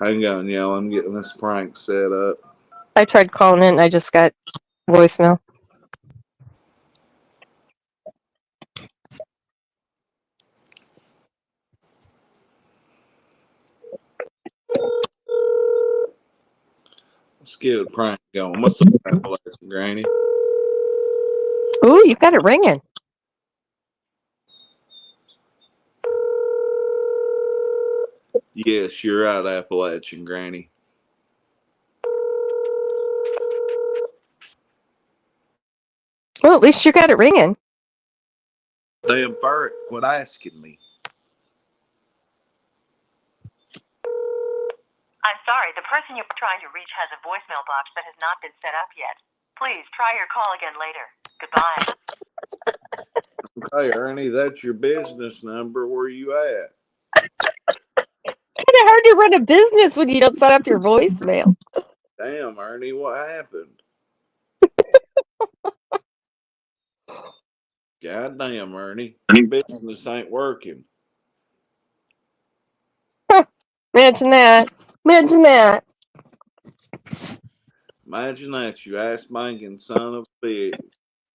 Hang on, y'all. I'm getting this prank set up. I tried calling in. I just got voicemail. Let's get a prank going. What's up, Appalachian Granny? Ooh, you've got it ringing. Yes, you're right, Appalachian Granny. Well, at least you got it ringing. Damn ferret, quit asking me. I'm sorry, the person you're trying to reach has a voicemail box that has not been set up yet. Please try your call again later. Goodbye. Okay, Ernie, that's your business number. Where you at? Kind of hard to run a business when you don't set up your voicemail. Damn, Ernie, what happened? God damn, Ernie. Your business ain't working. Imagine that. Imagine that. Imagine that, you ass banging son of a bitch.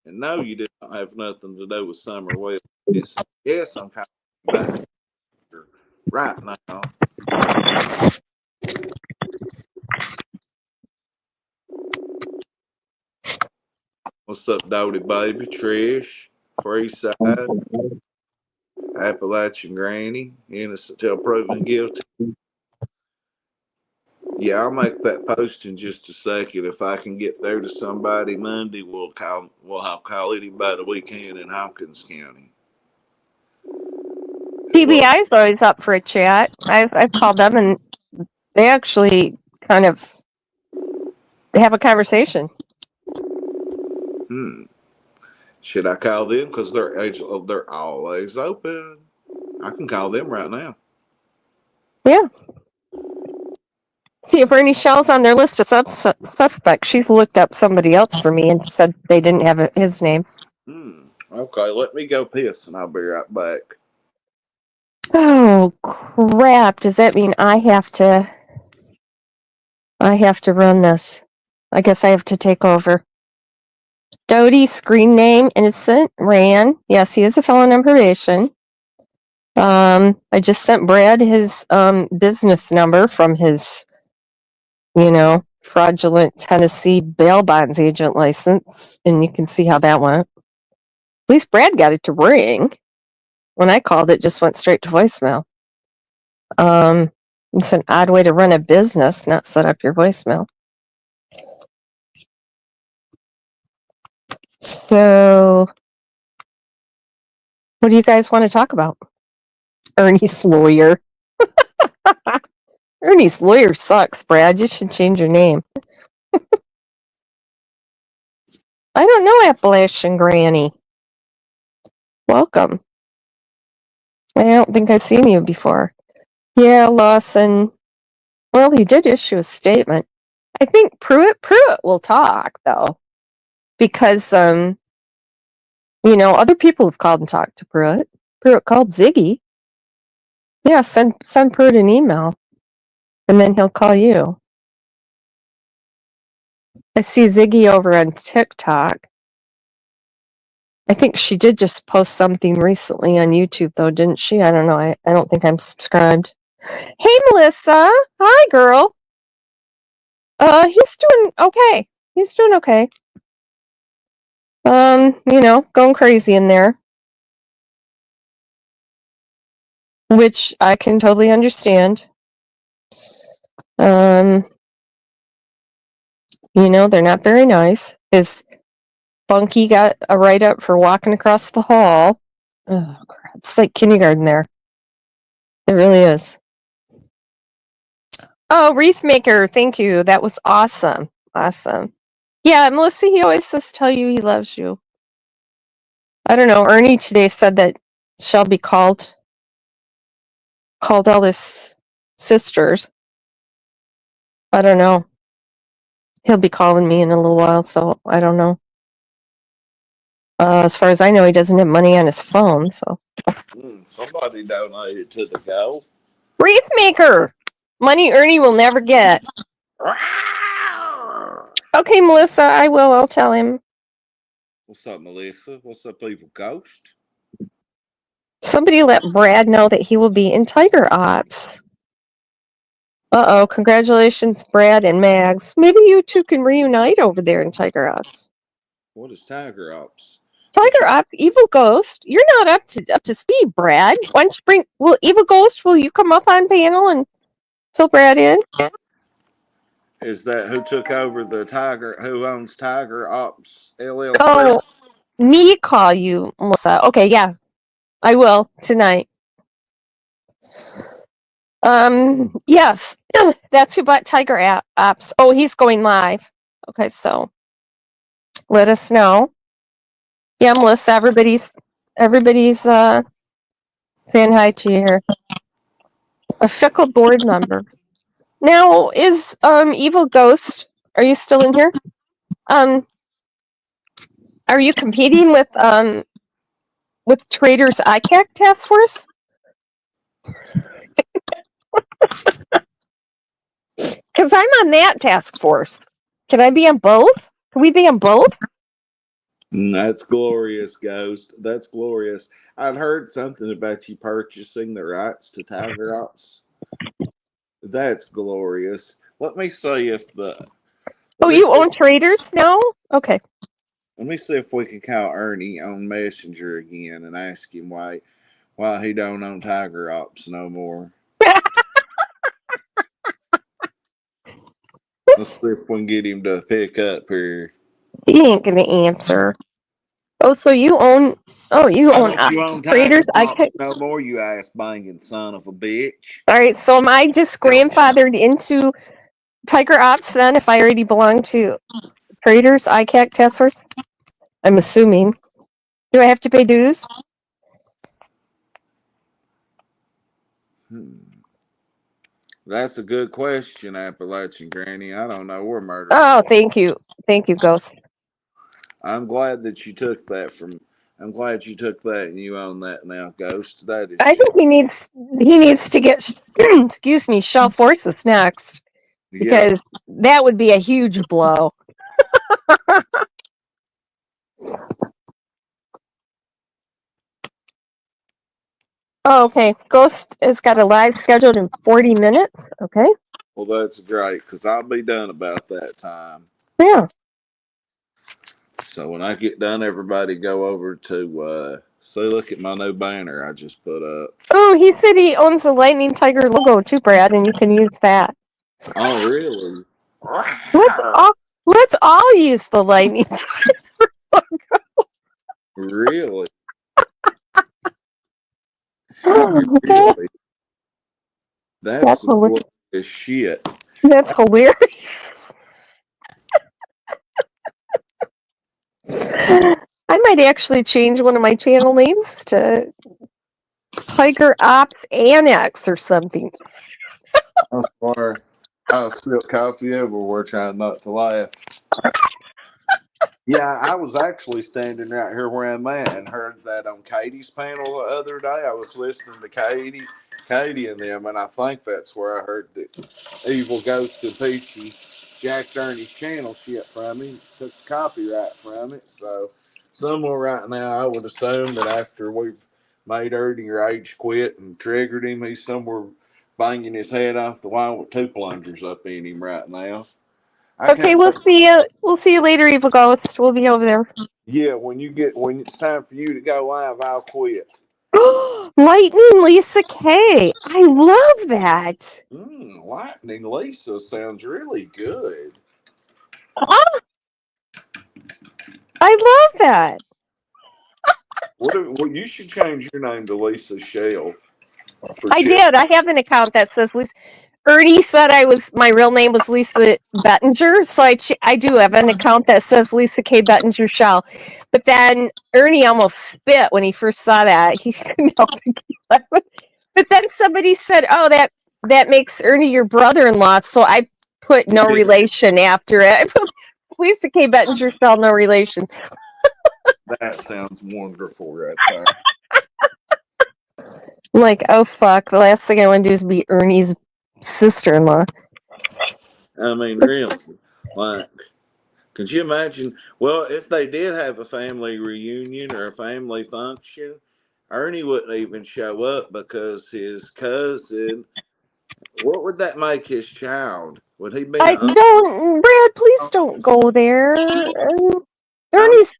And no, you didn't have nothing to do with Summer West. Yes, I'm kind of back here right now. What's up, Doty Baby, Trish, Freeside, Appalachian Granny, innocent till proven guilty? Yeah, I'll make that post in just a second. If I can get there to somebody Monday, we'll call anybody we can in Hopkins County. PBI is always up for a chat. I've called them and they actually kind of have a conversation. Should I call them? Because they're always open. I can call them right now. Yeah. See if Ernie Shell's on their list of suspects. She's looked up somebody else for me and said they didn't have his name. Okay, let me go piss and I'll be right back. Oh crap! Does that mean I have to run this? I guess I have to take over. Doty, screen name, innocent, ran. Yes, he is a felon on probation. I just sent Brad his business number from his, fraudulent Tennessee bail bonds agent license, and you can see how that went. At least Brad got it to ring. When I called, it just went straight to voicemail. It's an odd way to run a business, not set up your voicemail. So, what do you guys want to talk about? Ernie's lawyer. Ernie's lawyer sucks, Brad. You should change your name. I don't know Appalachian Granny. Welcome. I don't think I've seen you before. Yeah, Lawson. Well, he did issue a statement. I think Pruitt will talk, though. Because, other people have called and talked to Pruitt. Pruitt called Ziggy. Yeah, send Pruitt an email. And then he'll call you. I see Ziggy over on TikTok. I think she did just post something recently on YouTube, though, didn't she? I don't know. I don't think I'm subscribed. Hey, Melissa. Hi, girl. He's doing okay. He's doing okay. Going crazy in there. Which I can totally understand. They're not very nice. His Bunky got a write-up for walking across the hall. Oh, crap. It's like kindergarten there. It really is. Oh, Wreath Maker, thank you. That was awesome. Awesome. Yeah, Melissa, he always says tell you he loves you. I don't know. Ernie today said that Shelby called all his sisters. I don't know. He'll be calling me in a little while, so I don't know. As far as I know, he doesn't have money on his phone, so. Somebody donated to the go. Wreath Maker! Money Ernie will never get. Okay, Melissa, I will. I'll tell him. What's up, Melissa? What's up, Evil Ghost? Somebody let Brad know that he will be in Tiger Ops. Uh-oh, congratulations, Brad and Mags. Maybe you two can reunite over there in Tiger Ops. What is Tiger Ops? Tiger Op, Evil Ghost. You're not up to speed, Brad. Why don't you Evil Ghost, will you come up on panel and fill Brad in? Is that who took over who owns Tiger Ops LLC? Oh, me call you, Melissa. Okay, yeah. I will tonight. Yes. That's who bought Tiger Ops. Oh, he's going live. Okay, so let us know. Yeah, Melissa, everybody's saying hi to you here. A fickle board member. Now, is Evil Ghost, are you still in here? Are you competing with Traders ICAC Task Force? Because I'm on that task force. Can I be on both? Can we be on both? That's glorious, Ghost. That's glorious. I'd heard something about you purchasing the rights to Tiger Ops. That's glorious. Let me see if You own Traders now? Okay. Let me see if we can call Ernie on Messenger again and ask him why he don't own Tiger Ops no more. Let's see if we can get him to pick up here. He ain't gonna answer. Oh, so you own? Oh, you own Traders ICAC? No more, you ass banging son of a bitch. All right. So am I just grandfathered into Tiger Ops then? If I already belong to Traders ICAC Task Force, I'm assuming. Do I have to pay dues? That's a good question, Appalachian Granny. I don't know. We're murdered. Oh, thank you, Ghost. I'm glad that you took that I'm glad you took that and you own that now, Ghost. That is. I think he needs to get excuse me, Shell Forces next, because that would be a huge blow. Oh, okay. Ghost has got a live scheduled in 40 minutes. Okay. Well, that's great, because I'll be done about that time. Yeah. So when I get done, everybody go over to look at my new banner I just put up. Oh, he said he owns the Lightning Tiger logo too, Brad, and you can use that. Oh, really? Let's all use the Lightning Tiger logo. Really? Okay. Really? That's hilarious shit. That's hilarious. I might actually change one of my channel names to Tiger Ops Annex or something. I swear, I spilled coffee everywhere trying not to laugh. Yeah, I was actually standing right here where I'm at and heard that on Katie's panel the other day. I was listening to Katie and them, and I think that's where I heard that Evil Ghost and Peachy jacked Ernie's channel shit from him, took the copyright from it. So somewhere right now, I would assume that after we've made Ernie rage quit and triggered him, he's somewhere banging his head off the wall with two plungers up in him right now. Okay, we'll see you. We'll see you later, Evil Ghost. We'll be over there. Yeah, when it's time for you to go live, I'll quit. Lightning Lisa K. I love that. Lightning Lisa sounds really good. I love that. Well, you should change your name to Lisa Shell. I did. I have an account that says Lisa. Ernie said my real name was Lisa Bettinger, so I do have an account that says Lisa K. Bettinger Shell. But then Ernie almost spit when he first saw that. He couldn't help it. But then somebody said, "Oh, that makes Ernie your brother-in-law." So I put no relation after it. I put Lisa K. Bettinger Shell, no relation. That sounds wonderful, right there. I'm like, oh fuck! The last thing I want to do is be Ernie's sister-in-law. I mean, really, like, could you imagine? Well, if they did have a family reunion or a family function, Ernie wouldn't even show up because his cousin What would that make his child? Would he be I an don't, Brad. Please don't go there. I'm, Ernie's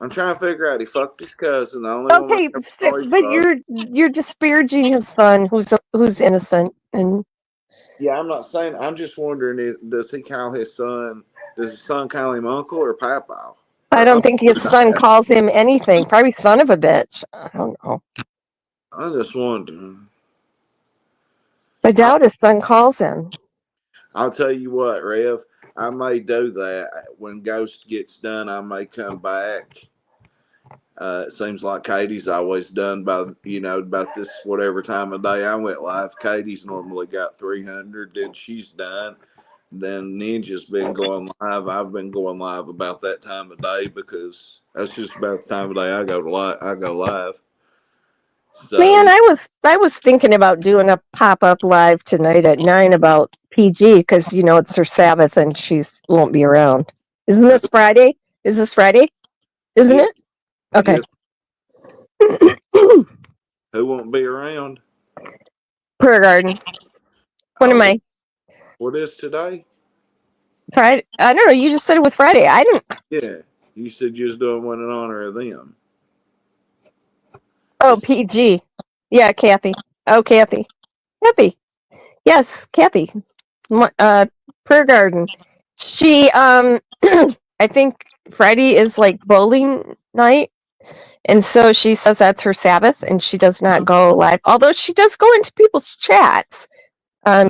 I'm trying to figure out. He fucked his cousin. The only one okay, that ever he but fucked. you're disparaging his son, who's innocent, and Yeah, I'm not saying. I'm just wondering. Does he call his son? Does his son call him uncle or papa? I Or don't think his son dad? calls him anything. Probably son of a bitch. I don't know. I just wonder. I doubt his son calls him. I'll tell you what, Rev. I may do that when Ghost gets done. I may come back. It seems like Katie's always done by about this whatever time of day I went live. Katie's normally got 300, then she's done. Then Ninja's been going live. I've been going live about that time of day because that's just about the time of day I go live. Man, So I was thinking about doing a pop up live tonight at 9 about PG because it's her Sabbath and she's won't be around. Isn't this Friday? Is this Friday? Isn't yeah, it? Okay. yes, who won't be around? Prayer Garden. What am Oh, I? what is today? Friday? I don't know. You just said it was Friday. I didn't. Yeah, you said you was doing one in honor of them. Oh, PG. Yeah, Kathy. Oh, Kathy. Kathy. Yes, Kathy. Prayer Garden. She I think Friday is like bowling night, and so she says that's her Sabbath, and she does not go live. Although she does go into people's chats,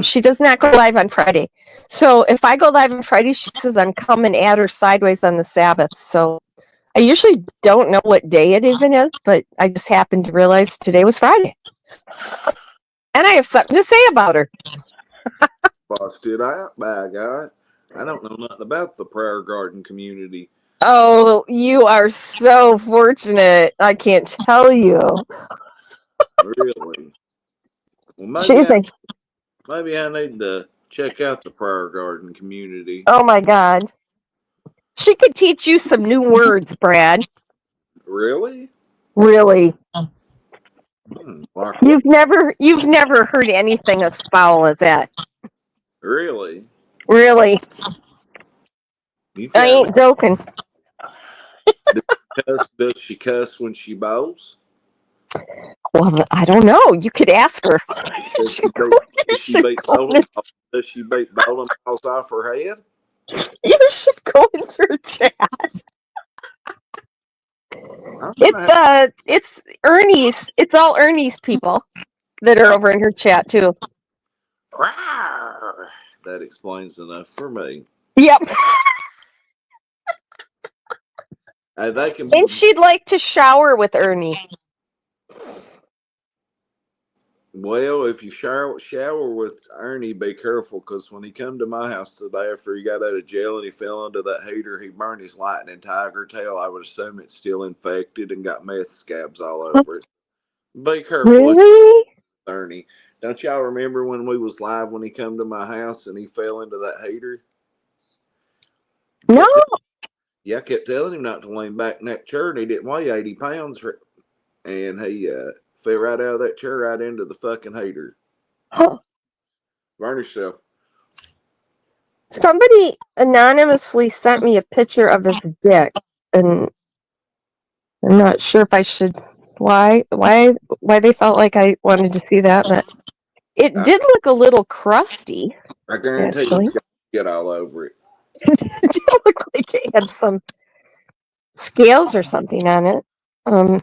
she does not go live on Friday. So if I go live on Friday, she says I'm coming at her sideways on the Sabbath. So I usually don't know what day it even is, but I just happened to realize today was Friday, and I have something to say about her. Busted out by a guy. I don't know nothing about the prayer garden community. Oh, you are so fortunate. I can't tell you. Really? Well, She's like, maybe I need to check out the prayer garden community. oh my God. She could teach you some new words, Brad. Really? Really. Like what? You've never heard anything as foul as that. Really? Really. You've I got any? ain't joking. Does she cuss when she bowls? Well, I don't know. You could ask her. Does she beat? You Does she should beat go bowling? Does she beat bowling balls off her head? you should go into her chat. I'm gonna have It's Ernie's. It's all Ernie's people that are over in her chat too. Rawr. That explains enough for me. Yep. They can. And she'd like to shower with Ernie. Well, if you shower with Ernie, be careful because when he come to my house today after he got out of jail and he fell into that heater, he burned his lightning tiger tail. I would assume it's still infected and got meth scabs all over it. Be careful, Really? Ernie. Don't y'all remember when we was live when he come to my house and he fell into that heater? No. I kept telling him not to lean back in that chair, and he didn't weigh 80 pounds, and he fell right out of that chair right into the fucking heater. Ernie Shell. Somebody anonymously sent me a picture of his dick, and I'm not sure if I should. Why they felt like I wanted to see that, but it did look a little crusty. I guarantee Actually, you get all over it. it did look like it had some scales or something on it.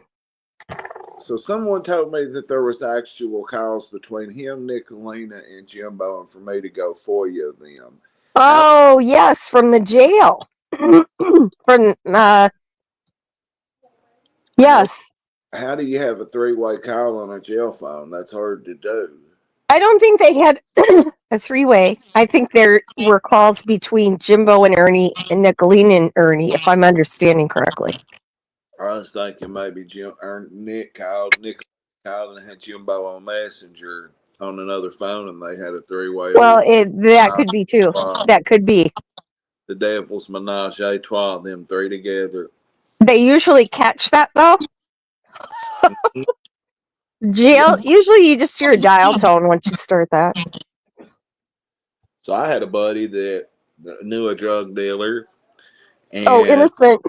So someone told me that there was actual calls between him, Nicolina, and Jimbo, and for me to go FOIA them. Oh yes, from the jail. From yes. How do you have a three-way call on a jail phone? That's hard to do. I don't think they had a three-way. I think there were calls between Jimbo and Ernie and Nicolene and Ernie, if I'm understanding correctly. I was thinking maybe Nick called and had Jimbo on Messenger on another phone, and they had a three-way. Well, that could be too. That could be. The Devil's Menage a Trois, them three together. They usually catch that though. Jail. Usually, you just hear a dial tone once you start that. So I had a buddy that knew a drug dealer, Oh, and innocent.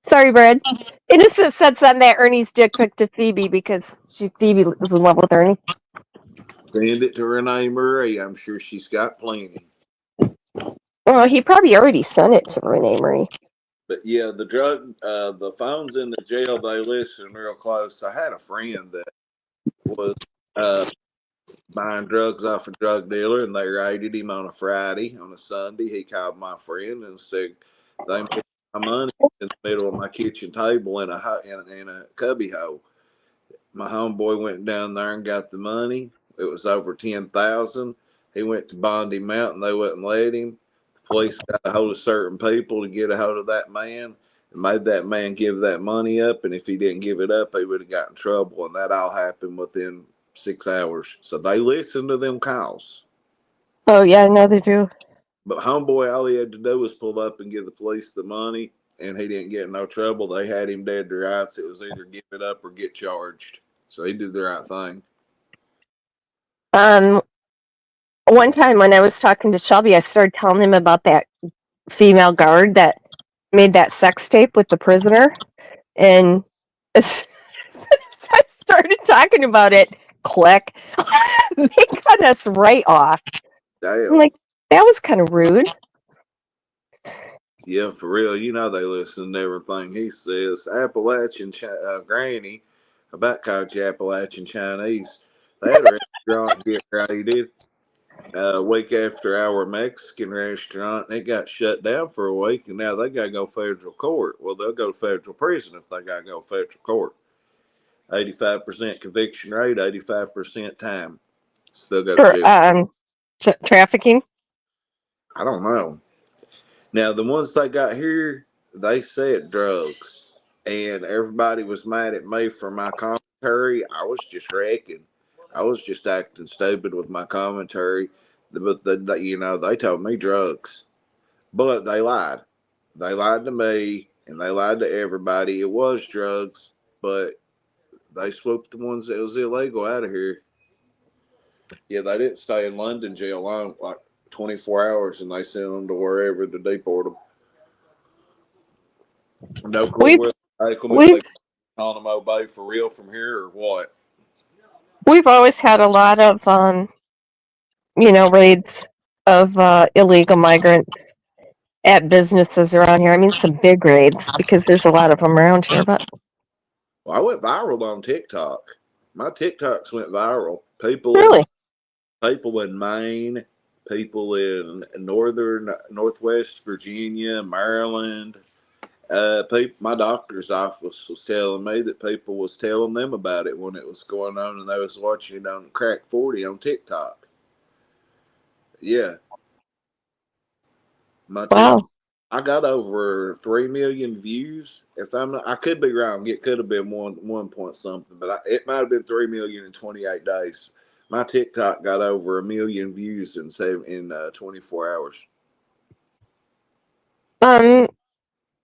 Sorry, Brad. Innocent said send that Ernie's dick pic to Phoebe because Phoebe was in love with Ernie. send it to Renee Marie. I'm sure she's got plenty. Well, he probably already sent it to Renee Marie. But yeah, the phones in the jail, they listen real close. I had a friend that was buying drugs off a drug dealer, and they raided him on a Friday. On a Sunday, he called my friend and said they made my money in the middle of my kitchen table in a cubby hole. My homeboy went down there and got the money. It was over 10,000. He went to bond him out, and they wouldn't let him. The police got a hold of certain people to get a hold of that man and made that man give that money up. And if he didn't give it up, he would have got in trouble. And that all happened within 6 hours. So they listened to them calls. Oh yeah, I know they do. But homeboy, all he had to do was pull up and give the police the money, and he didn't get in no trouble. They had him dead to rights. It was either give it up or get charged. So he did the right thing. One time when I was talking to Shelby, I started telling him about that female guard that made that sex tape with the prisoner, and as I started talking about it, click, they cut us right off. Damn. I'm like, that was kind of rude. Yeah, for real. You know they listen to everything he says. Appalachian Granny, about called you Appalachian Chinese. They had a restaurant get raided a week after our Mexican restaurant, and it got shut down for a week, and now they got to go federal court. Well, they'll go to federal prison if they got to go federal court. 85% conviction rate, 85% time. Still go to For jail. trafficking. I don't know. Now, the ones they got here, they said drugs. And everybody was mad at me for my commentary. I was just wrecking. I was just acting stupid with my commentary. But, they told me drugs. But they lied. They lied to me, and they lied to everybody. It was drugs, but they swooped the ones that was illegal out of here. Yeah, they didn't stay in London jail long, like 24 hours, and they sent them to wherever to deport them. No clue We've where they take them, if we've they Guantanamo Bay for real from here or what. we've always had a lot of raids of illegal migrants at businesses around here. I mean, some big raids because there's a lot of them around here. But Well, I went viral on TikTok. My TikToks went viral. really, People in Maine, people in Northwest Virginia, Maryland. My doctor's office was telling me that people was telling them about it when it was going on, and they was watching it on Crack 40 on TikTok. Yeah, my TikTok. wow. I got over 3 million views. If I'm not, I could be wrong. It could have been one point something, but it might have been 3 million in 28 days. My TikTok got over 1 million views in 24 hours. Um, Now,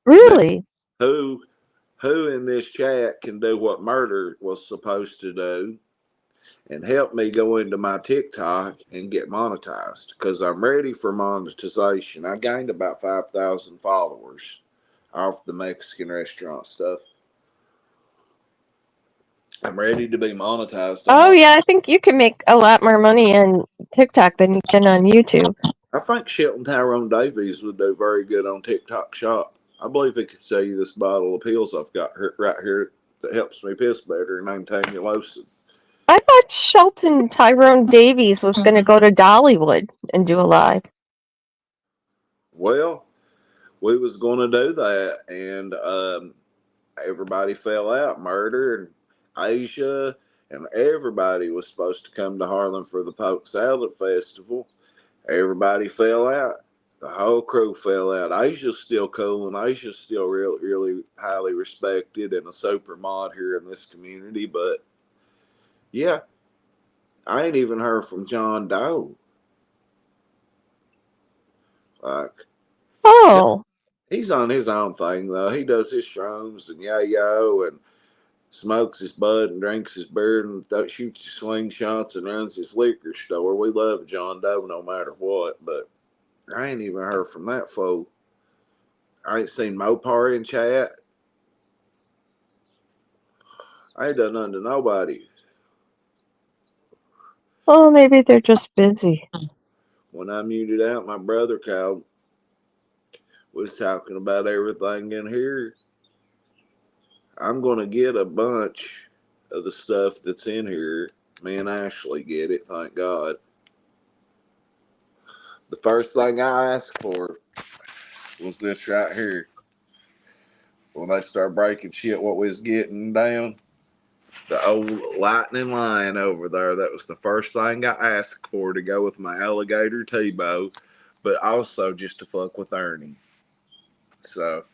really? who who in this chat can do what murder was supposed to do and help me go into my TikTok and get monetized? Because I'm ready for monetization. I gained about 5,000 followers off the Mexican restaurant stuff. I'm ready to be monetized on Oh my. yeah, I think you can make a lot more money on TikTok than you can on YouTube. I think Shelton Tyrone Davies would do very good on TikTok Shop. I believe he could sell you this bottle of pills I've got right here that helps me piss better and maintain mulosin. I thought Shelton Tyrone Davies was going to go to Dollywood and do a live. Well, we was going to do that, and everybody fell out. Murder and Asia and everybody was supposed to come to Harlem for the Poke Salad Festival. Everybody fell out. The whole crew fell out. Asia's still cool, and Asia's still really highly respected and a super mod here in this community. But yeah, I ain't even heard from John Doe. Like, Oh, He's on his own thing though. He does his shrooms and yayo and smokes his bud and drinks his beer and shoots his slingshots and runs his liquor store. We love John Doe no matter what, but I ain't even heard from that fool. I ain't seen Mopar in chat. I ain't done nothing to nobody. Oh, maybe they're just busy. When I muted out, my brother Cal was talking about everything in here. I'm going to get a bunch of the stuff that's in here. Me and Ashley get it, thank God. The first thing I asked for was this right here. When they start breaking shit, what we was getting down, the old lightning line over there, that was the first thing I asked for to go with my alligator T-bow, but also just to fuck with Ernie. So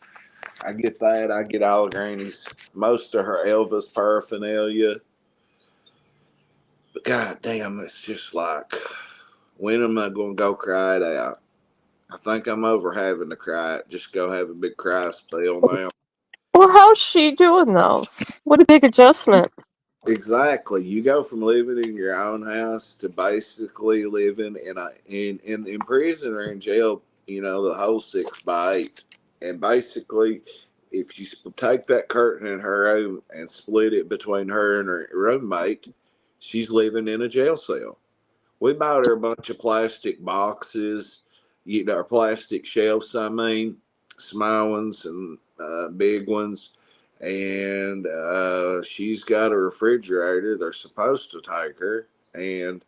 I get that. I get all Granny's, most of her Elvis paraphernalia. But goddamn, it's just like, when am I going to go cry it out? I think I'm over having to cry it. Just go have a big cry spell now. Well, how's she doing though? What a big adjustment. Exactly. You go from living in your own house to basically living in prison or in jail, the whole 6 by 8. And basically, if you take that curtain in her room and split it between her and her roommate, she's living in a jail cell. We bought her a bunch of plastic boxes, or plastic shelves, small ones and big ones. And she's got a refrigerator. They're supposed to take her. And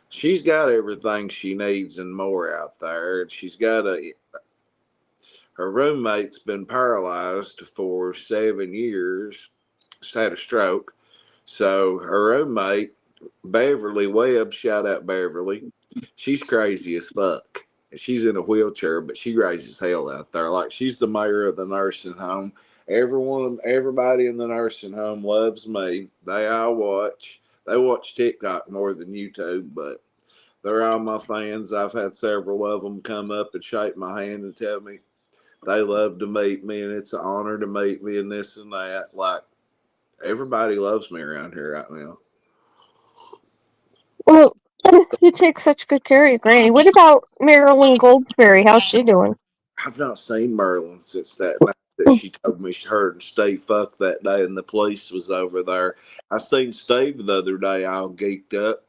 she's got everything she needs and more out there. And her roommate's been paralyzed for 7 years. She's had a stroke. So her roommate, Beverly Webb, shout out Beverly, she's crazy as fuck. She's in a wheelchair, but she raises hell out there. Like, she's the mayor of the nursing home. Everybody in the nursing home loves me. They watch TikTok more than YouTube, but they're all my fans. I've had several of them come up and shake my hand and tell me they love to meet me and it's an honor to meet me and this and that. Like, everybody loves me around here right now. Well, you take such good care of your granny. What about Marilyn Goldsberry? How's she doing? I've not seen Merlin since that night that she told me her and Steve fucked that day and the police was over there. I seen Steve the other day all geeked up.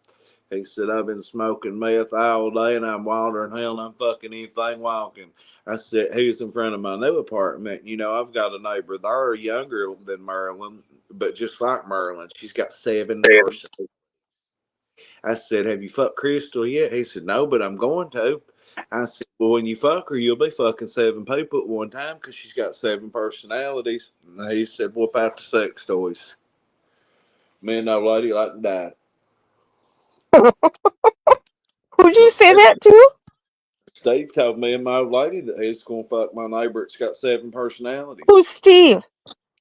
He said, I've been smoking meth all day and I'm wilder than hell and I'm fucking anything walking. I said, he's in front of my new apartment. I've got a neighbor there younger than Merlin, but just like Merlin, she's got 7 personalities. I said, have you fucked Crystal yet? He said, no, but I'm going to. I said, well, when you fuck her, you'll be fucking 7 people at one time because she's got 7 personalities. And he said, whoop out the sex toys. Me and that lady like to die. Who'd you No, say that to? Steve told me and my old lady that he's going to fuck my neighbor. It's got 7 personalities. Who's Steve?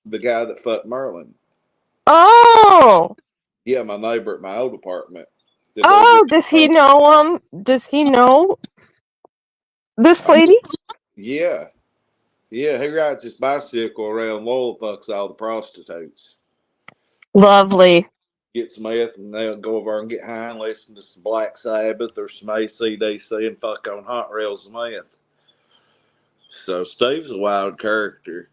The guy that fucked Merlin. Oh. Yeah, my neighbor at my old apartment. Oh, does he know Does he know this lady? Yeah. Yeah, he rides his bicycle around Lowell, fucks all the prostitutes. Lovely. Get some meth and they'll go over and get high and listen to some Black Sabbath or some AC/DC and fuck on hot rails of meth. So Steve's a wild character.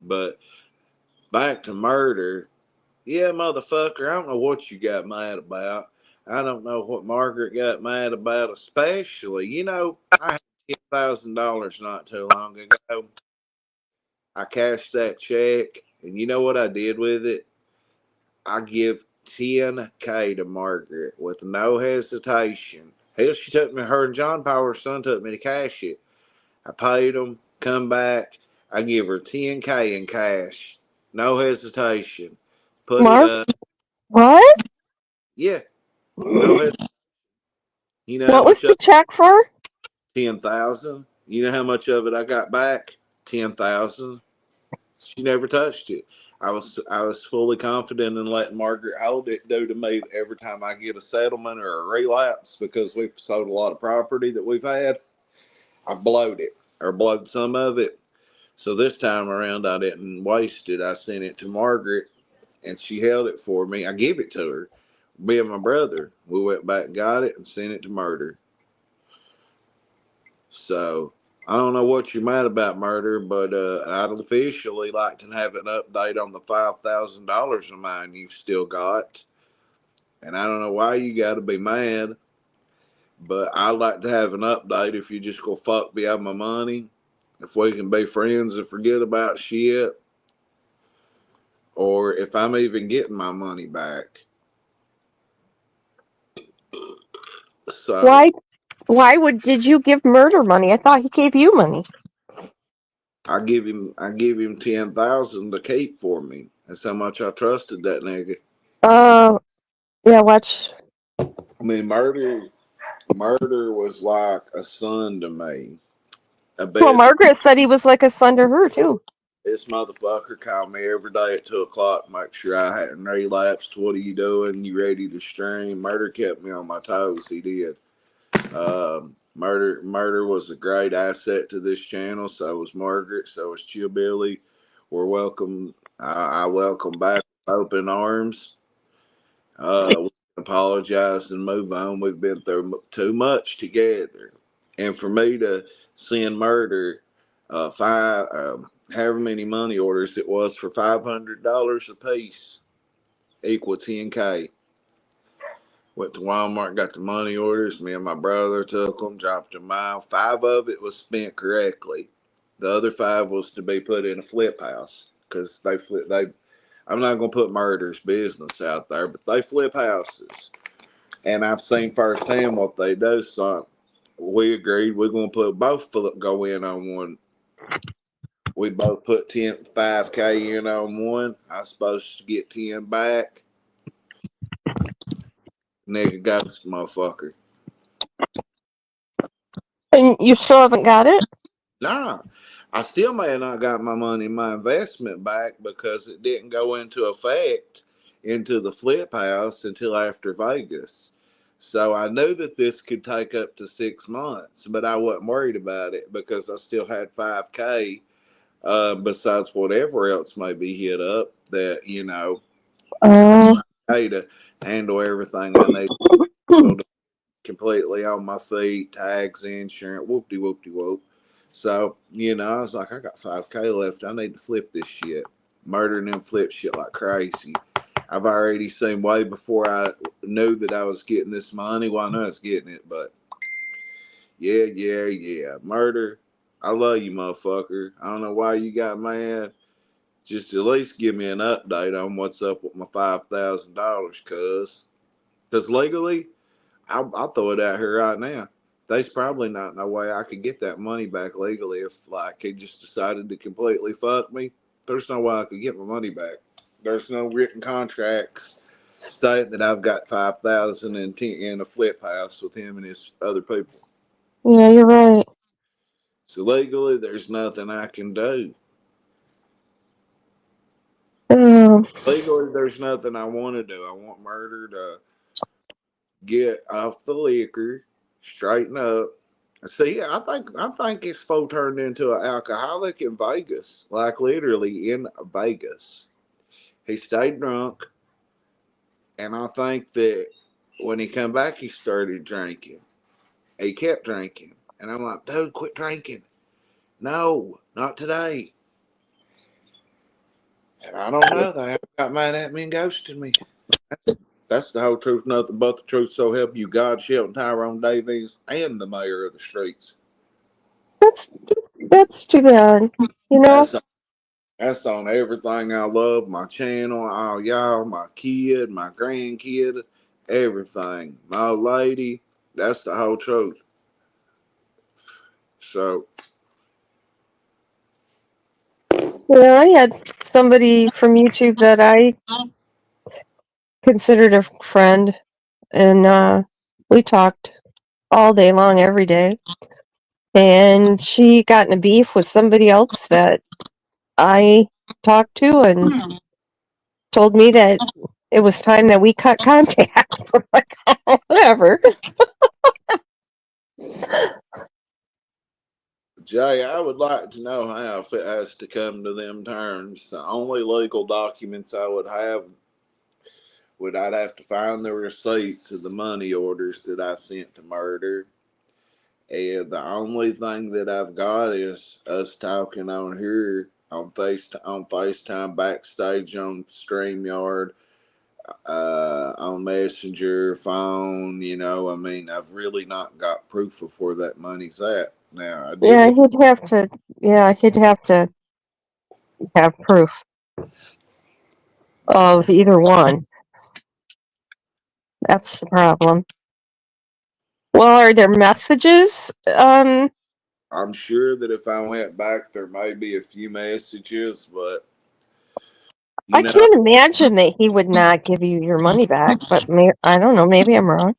But back to murder. Yeah, motherfucker, I don't know what you got mad about. I don't know what Margaret got mad about, especially, I had $10,000 not too long ago. I cashed that check, and you know what I did with it? I give $10K to Margaret with no hesitation. Hell, her and John Power's son took me to cash it. I paid them, come back. I give her $10K in cash. No hesitation. Put it Mark? up. What? Yeah, no hesitation. You know how What was much the of check for? 10,000? You know how much of it I got back? 10,000. She never touched it. I was fully confident in letting Margaret hold it due to me every time I get a settlement or a relapse because we've sold a lot of property that we've had. I blowed it or blowed some of it. So this time around, I didn't waste it. I sent it to Margaret, and she held it for me. I gave it to her. Me and my brother, we went back and got it and sent it to Murder. So I don't know what you're mad about, Murder, but I'd officially like to have an update on the $5,000 of mine you've still got. And I don't know why you got to be mad, but I'd like to have an update if you just go fuck me out of my money. If we can be friends and forget about shit, or if I'm even getting my money back. So Why did you give Murder money? I thought he gave you money. I give him 10,000 to keep for me. That's how much I trusted that nigga. Yeah, watch. I mean, murder was like a son to me. Well, Margaret said he was like a son to her too. This motherfucker called me every day at 2:00, make sure I hadn't relapsed. What are you doing? You ready to stream? Murder kept me on my toes. He did. Murder was a great asset to this channel. So was Margaret. So was Chillbilly. We're welcome. I welcome back with open arms. We apologize and move on. We've been through too much together, and for me to send Murder however many money orders it was for $500 a piece, equal 10K. Went to Walmart, got the money orders. Me and my brother took them, dropped them out. 5 of it was spent correctly. The other 5 was to be put in a flip house because I'm not gonna put Murder's business out there, but they flip houses, and I've seen firsthand what they do. So we agreed we're gonna put both go in on one. We both put 5K in on one. I was supposed to get 10 back. Nigga got this motherfucker. And you still haven't got it? Nah, I still may have not got my money, my investment back because it didn't go into effect into the flip house until after Vegas. So I knew that this could take up to 6 months, but I wasn't worried about it because I still had 5K, besides whatever else may be hit up that, to handle everything I need to completely on my feet, tags, insurance, whoop-de whoop-de-whoop. So, I was like, I got 5K left. I need to flip this shit. Murdering them flip shit like crazy. I've already seen way before I knew that I was getting this money. Well, I knew I was getting it, but yeah. Murder. I love you, motherfucker. I don't know why you got mad. Just at least give me an update on what's up with my $5,000, cuz. Because legally, I'll throw it out here right now. There's probably not no way I could get that money back legally if, like, he just decided to completely fuck me. There's no way I could get my money back. There's no written contracts stating that I've got 5,000 in a flip house with him and his other people. Yeah, you're right. So legally, there's nothing I can do. Legally, there's nothing I want to do. I want Murder to get off the liquor, straighten up. See, I think it's full turned into an alcoholic in Vegas, like literally in Vegas. He stayed drunk, and I think that when he come back, he started drinking. He kept drinking, and I'm like, dude, quit drinking. No, not today. And I don't know. They got mad at me and ghosted me. That's the whole truth, nothing but the truth. So help you God, Shelton Tyrone Davies, and the mayor of the streets. That's too bad. That's on everything I love, my channel, all y'all, my kid, my grandkid, everything. My old lady, that's the whole truth. So, Well, I had somebody from YouTube that I considered a friend, and we talked all day long, every day. And she got in a beef with somebody else that I talked to and told me that it was time that we cut contact. I'm like, "Oh, whatever." Jay, I would like to know how if it has to come to them terms. The only legal documents I would have would I'd have to find the receipts of the money orders that I sent to murder. And the only thing that I've got is us talking on here on FaceTime backstage on StreamYard, on Messenger, phone. I mean, I've really not got proof of where that money's at. Now I did. Yeah, he'd have to. Yeah, he'd have to have proof of either one. That's the problem. Well, are there messages? I'm sure that if I went back, there may be a few messages, but I can't imagine that he would not give you your money back. But I don't know. Maybe I'm wrong.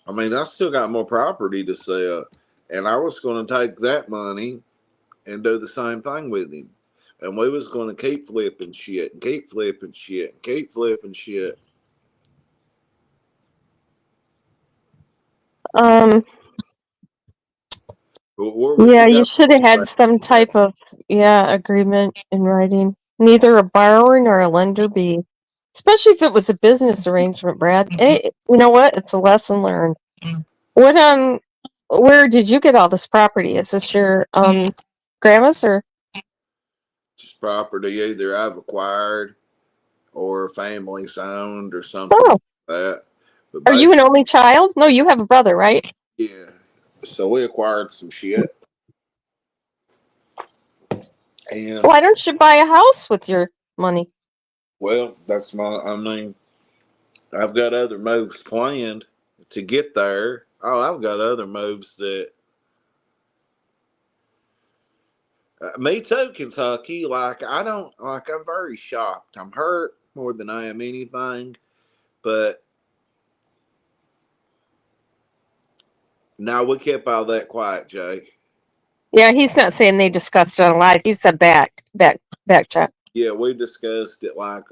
I mean, I still got more property to sell, and I was going to take that money and do the same thing with him, and we was going to keep flipping shit and keep flipping shit and keep flipping shit. But where would Yeah, you you go? should have had some type of agreement in writing. Neither a borrower nor a lender be, especially if it was a business arrangement, Brad. Hey, you know what? It's a lesson learned. What where did you get all this property? Is this your grandma's or? Just property either I've acquired or family's owned or something Oh, like that. But are you basically, an only child? No, you have a brother, right? yeah. So we acquired some shit, and Why don't you buy a house with your money? well, that's my. I mean, I've got other moves planned to get there. Oh, I've got other moves that. Me too, Kentucky. Like I don't like. I'm very shocked. I'm hurt more than I am anything. But now we kept all that quiet, Jay. Yeah, he's not saying they discussed it on live. He said back chat. Yeah, we discussed it like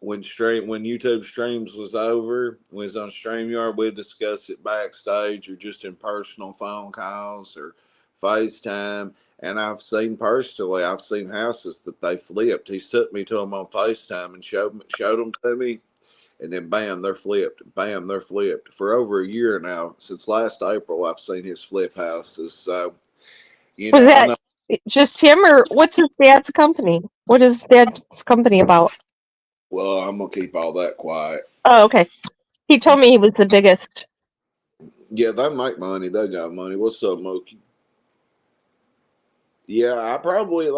when YouTube streams was over, we was on StreamYard, we'd discuss it backstage or just in personal phone calls or FaceTime. And I've seen houses that they flipped. He took me to them on FaceTime and showed them to me, and then bam, they're flipped. Bam, they're flipped. For over a year now, since last April, I've seen his flip houses. So, Was I that know. just him, or what's his dad's company? What is his dad's company about? Well, I'm gonna keep all that quiet. Oh, okay. He told me he was the biggest. Yeah, they make money. They got money. What's up, Mookie? Yeah, I probably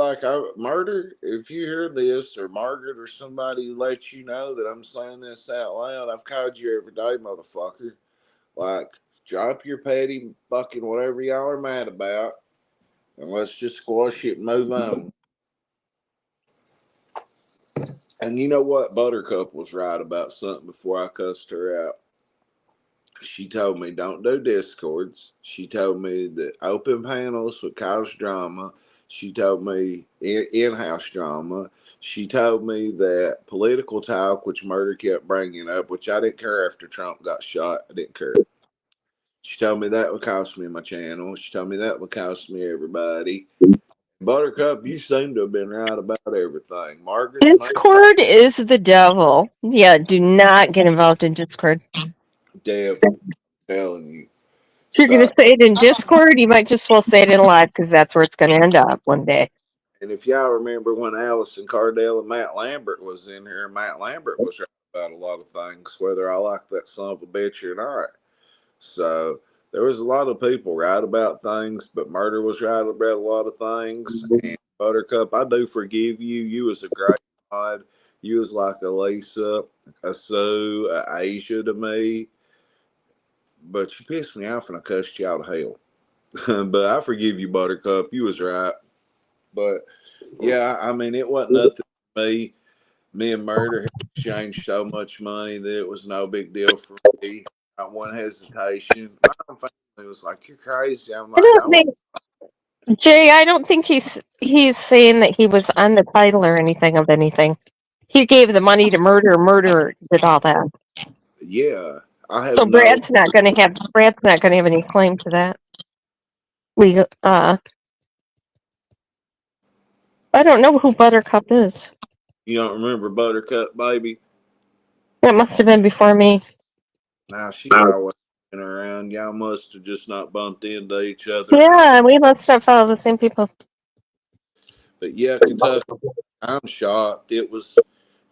murder. If you hear this, or Margaret, or somebody lets you know that I'm saying this out loud, I've called you every day, motherfucker. Like, drop your petty fucking whatever y'all are mad about, and let's just squash it and move on. And you know what? Buttercup was right about something before I cussed her out. She told me don't do discords. She told me that open panels would cause drama. She told me in-house drama. She told me that political talk, which Murder kept bringing up, which I didn't care after Trump got shot. I didn't care. She told me that would cost me my channel. She told me that would cost me everybody. Buttercup, you seem to have been right about everything. Margaret's my Discord is the devil. Yeah, do not get involved in Discord. devil. I'm telling you. If you're going So, to say it in Discord, you might just well say it in live because that's where it's going to end up one day. and if y'all remember when Allison Cardell and Matt Lambert was in here, Matt Lambert was right about a lot of things, whether I like that son of a bitch or not. So there was a lot of people right about things, but Murder was right about a lot of things. And Buttercup, I do forgive you. You was a great mod. You was like a Lisa, a Sue, a Asia to me. But you pissed me off and I cussed you out of hell. But I forgive you, Buttercup. You was right. But yeah, I mean, it wasn't nothing to me. Me and Murder had exchanged so much money that it was no big deal for me. Not one hesitation. My own family was like, "You're crazy." I'm I like, don't "No." think Jay. I don't think he's saying that he was on the title or anything of anything. He gave the money to Murder. Murder did all that. Yeah, I have So no. Brad's not going to have any claim to that. we I don't know who Buttercup is. You don't remember Buttercup, baby? That must have been before me. Now she's always been around. Y'all must have just not bumped into each other. Yeah, we must not follow the same people. But yeah, Kentucky, I'm shocked. It was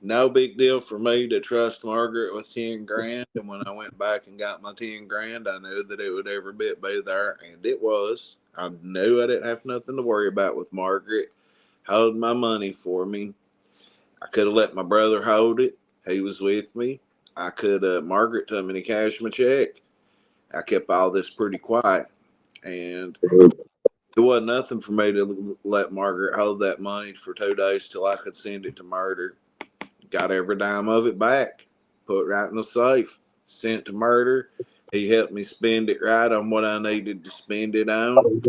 no big deal for me to trust Margaret with 10 grand. And when I went back and got my 10 grand, I knew that it would every bit be there. And it was. I knew I didn't have nothing to worry about with Margaret holding my money for me. I could have let my brother hold it. He was with me. I could, Margaret told me to cash my check. I kept all this pretty quiet. And it wasn't nothing for me to let Margaret hold that money for 2 days till I could send it to Murder. Got every dime of it back, put right in the safe, sent to Murder. He helped me spend it right on what I needed to spend it on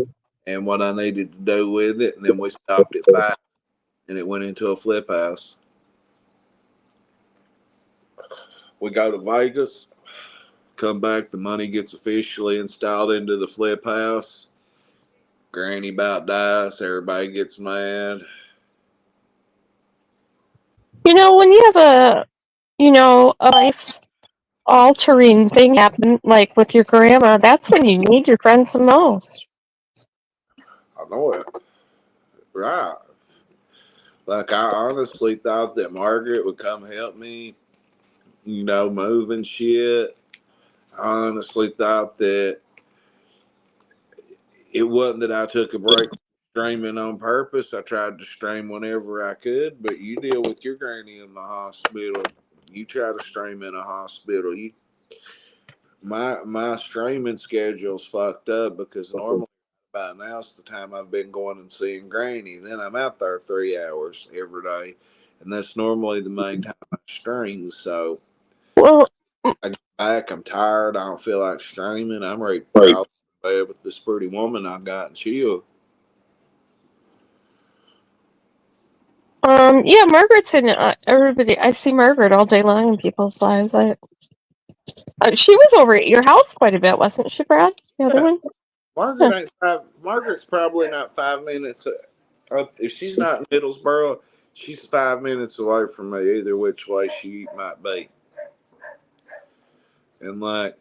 and what I needed to do with it. And then we stopped at 5 and it went into a flip house. We go to Vegas, come back, the money gets officially installed into the flip house. Granny about dies, everybody gets mad. You know, when you have a life altering thing happen, like with your grandma, that's when you need your friends the most. I know it. Right. Like, I honestly thought that Margaret would come help me, move and shit. I honestly thought that it wasn't that I took a break from streaming on purpose. I tried to stream whenever I could, but you deal with your granny in the hospital. You try to stream in a hospital. My streaming schedule's fucked up because normally by now it's the time I've been going and seeing Granny. Then I'm out there 3 hours every day, and that's normally the main time I stream. So Well, I get back, I'm tired, I don't feel like streaming. I'm ready to crawl in bed with this pretty woman I got and chill. yeah, Margaret's in everybody. I see Margaret all day long in people's lives. She was over at your house quite a bit, wasn't she, Brad? The other one. Margaret's probably not 5 minutes up. If she's not in Middlesboro, she's 5 minutes away from me. Either which way she might be, and like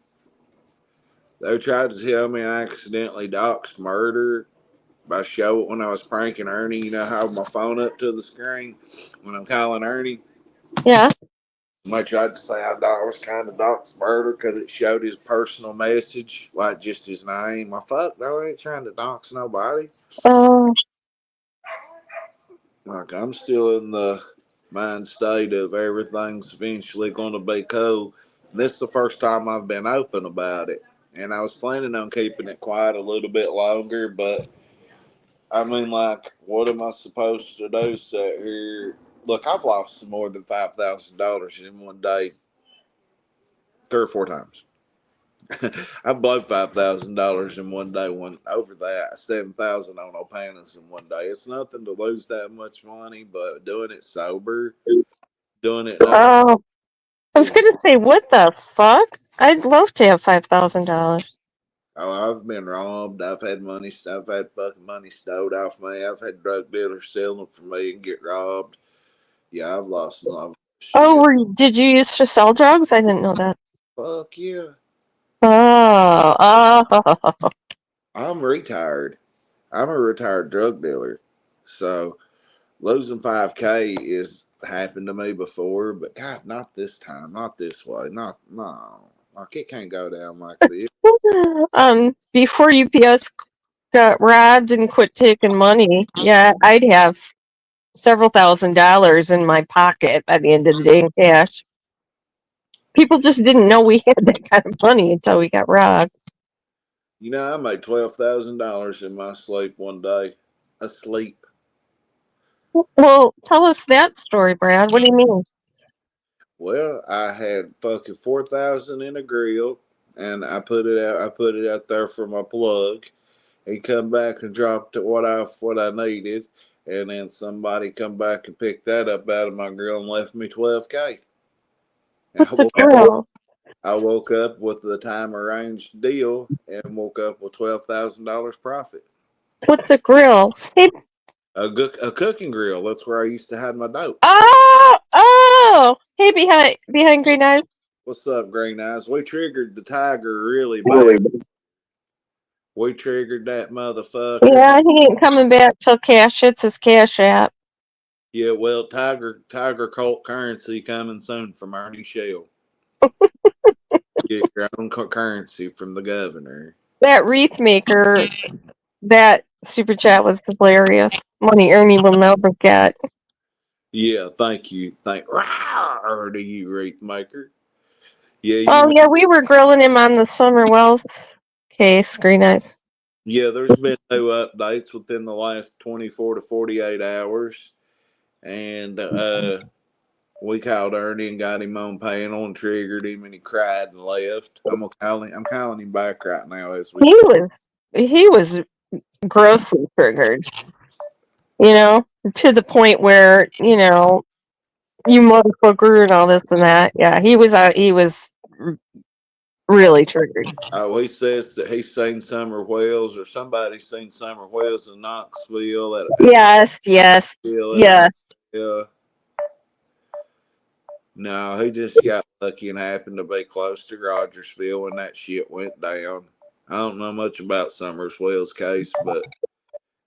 they tried to tell me I accidentally doxed Murder by show when I was pranking Ernie. You know how my phone up to the screen when I'm calling Ernie. Yeah. I tried to say I was kind of doxed Murder because it showed his personal message, like just his name. I fuck, no, I ain't trying to dox nobody. Oh. Like, I'm still in the mind state of everything's eventually going to be cool. This is the first time I've been open about it. And I was planning on keeping it quiet a little bit longer, but I mean, like, what am I supposed to do? Sit here? Look, I've lost more than $5,000 in one day 3 or 4 times. I blew $5,000 in one day. One over that, 7,000 on Opanas in one day. It's nothing to lose that much money, but doing it sober, doing it not. Oh. I was gonna say, what the fuck? I'd love to have $5,000. Oh, I've been robbed. I've had fucking money stole off me. I've had drug dealers stealing from me and get robbed. Yeah, I've lost a lot of shit. Did you used to sell drugs? I didn't know that. Fuck yeah. Oh, oh. I'm retired. I'm a retired drug dealer. So losing 5K is happened to me before, but God, not this time, not this way, not no, like it can't go down like this. Before UPS got robbed and quit taking money, yeah, I'd have several $1,000s in my pocket by the end of the day in cash. People just didn't know we had that kind of money until we got robbed. I made $12,000 in my sleep one day, asleep. Well, tell us that story, Brad. What do you mean? Well, I had fucking 4,000 in a grill, and I put it out. I put it out there for my plug. He come back and dropped what I needed, and then somebody come back and picked that up out of my grill and left me 12K. And What's a grill? I woke up with the time arranged deal and woke up with $12,000 profit. What's a grill? Hey, A cooking grill. That's where I used to hide my dope. oh, hey, behind green eyes. What's up, Green Eyes? We triggered the tiger really bad. We triggered that motherfucker. Yeah, he ain't coming back till cash hits his cash app. Yeah, well, Tiger Cult currency coming soon from Ernie Shell. Get your own currency from the governor. That wreath maker, that super chat was hilarious. Money Ernie will never get. Yeah, thank you. To you, Wreath Maker. Yeah, Oh, yeah, we were grilling him on the Summer Wells case, green eyes. Yeah, there's been no updates within the last 24 to 48 hours. And we called Ernie and got him on panel and triggered him, and he cried and left. I'm calling him back right now as we He was grossly triggered. You know, to the point where, you know, you motherfucker and all this and that. Yeah, he was really triggered. Oh, he says that he's seen Summer Wells, or somebody's seen Summer Wells in Knoxville at Yes. No, he just got lucky and happened to be close to Rogersville when that shit went down. I don't know much about Summers Wells case, but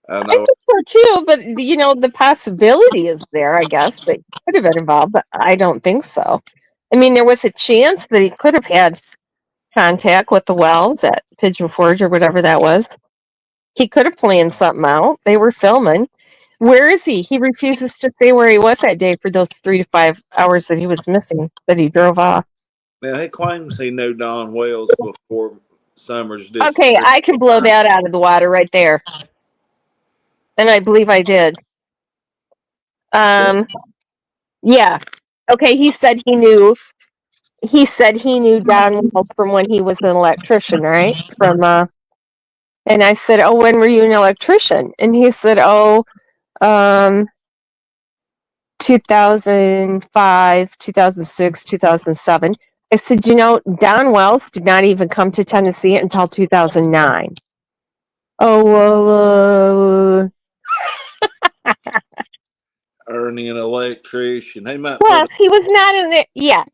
I I know. think so too, but you know, the possibility is there, I guess, that he could have been involved, but I don't think so. I mean, there was a chance that he could have had contact with the Wells at Pigeon Forge or whatever that was. He could have planned something out. They were filming. Where is he? He refuses to say where he was that day for those 3 to 5 hours that he was missing, that he drove off. Now he claims he knew Don Wells before Summers did. Okay, I can blow that out of the water right there. And I believe I did. Yeah. Okay, he said he knew Don Wells from when he was an electrician, right? And I said, "Oh, when were you an electrician?" And he said, "Oh, 2005, 2006, 2007. I said, "You know, Don Wells did not even come to Tennessee until 2009. Oh, well, Ernie, an electrician. He might yes, he was not in it. Yeah.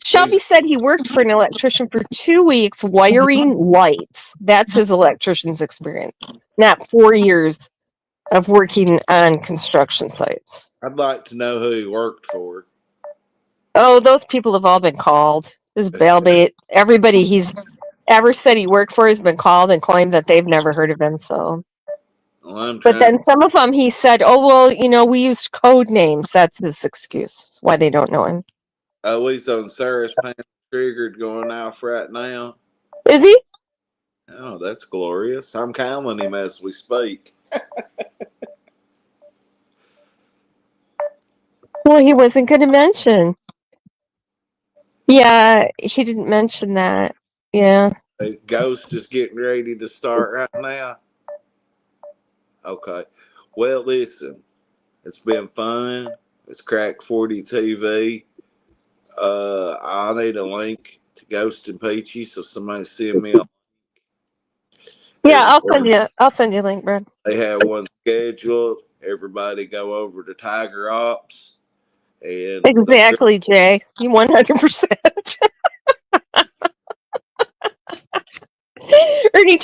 Shelby said he worked for an electrician for 2 weeks wiring lights. That's his electrician's experience, not 4 years of working on construction sites. I'd like to know who he worked for. Oh, those people have all been called. This bailbait. Everybody he's ever said he worked for has been called and claimed that they've never heard of him. So, but then some of them he said, "Oh well, you know, we used code names." That's his excuse why they don't know him. Oh, he's on Sarah's panel triggered going off right now. Is he? Oh, that's glorious. I'm calling him as we speak. Well, he wasn't going to mention. Yeah, he didn't mention that. Yeah. The Ghost is getting ready to start right now. Okay. Well, listen, it's been fun. It's Crack 40 TV. I need a link to Ghost and Peachy, so somebody send me a link. Yeah, I'll send you a link, Brad. They have one scheduled. Everybody go over to Tiger Ops. And exactly, Jay. You 100%. Ernie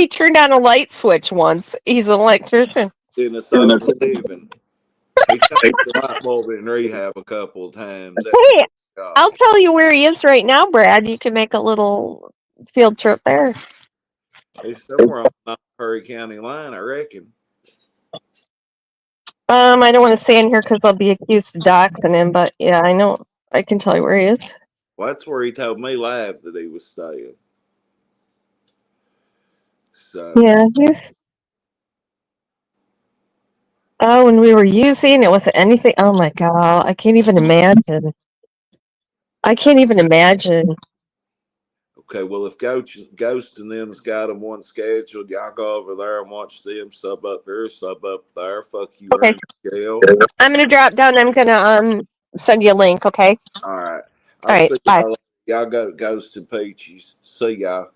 turned on a light switch once. He's an electrician. In a sober living. He changed the light bulb in rehab a couple of times. Hey, I'll tell you where he is right now, Brad. You can make a little field trip there. He's somewhere on the Curry County line, I reckon. I don't want to say in here because I'll be accused of doxing him, but yeah, I know. I can tell you where he is. Well, that's where he told me live that he was staying. So yeah, he's. Oh, when we were using it wasn't anything. Oh my god, I can't even imagine. Okay, well, if Ghost and them's got them one scheduled, y'all go over there and watch them sub up here, sub up there. Fuck you, okay. Jail. I'm gonna drop down. I'm gonna send you a link. Okay. All right. All right. Bye. Y'all go to Ghost and Peaches. See y'all.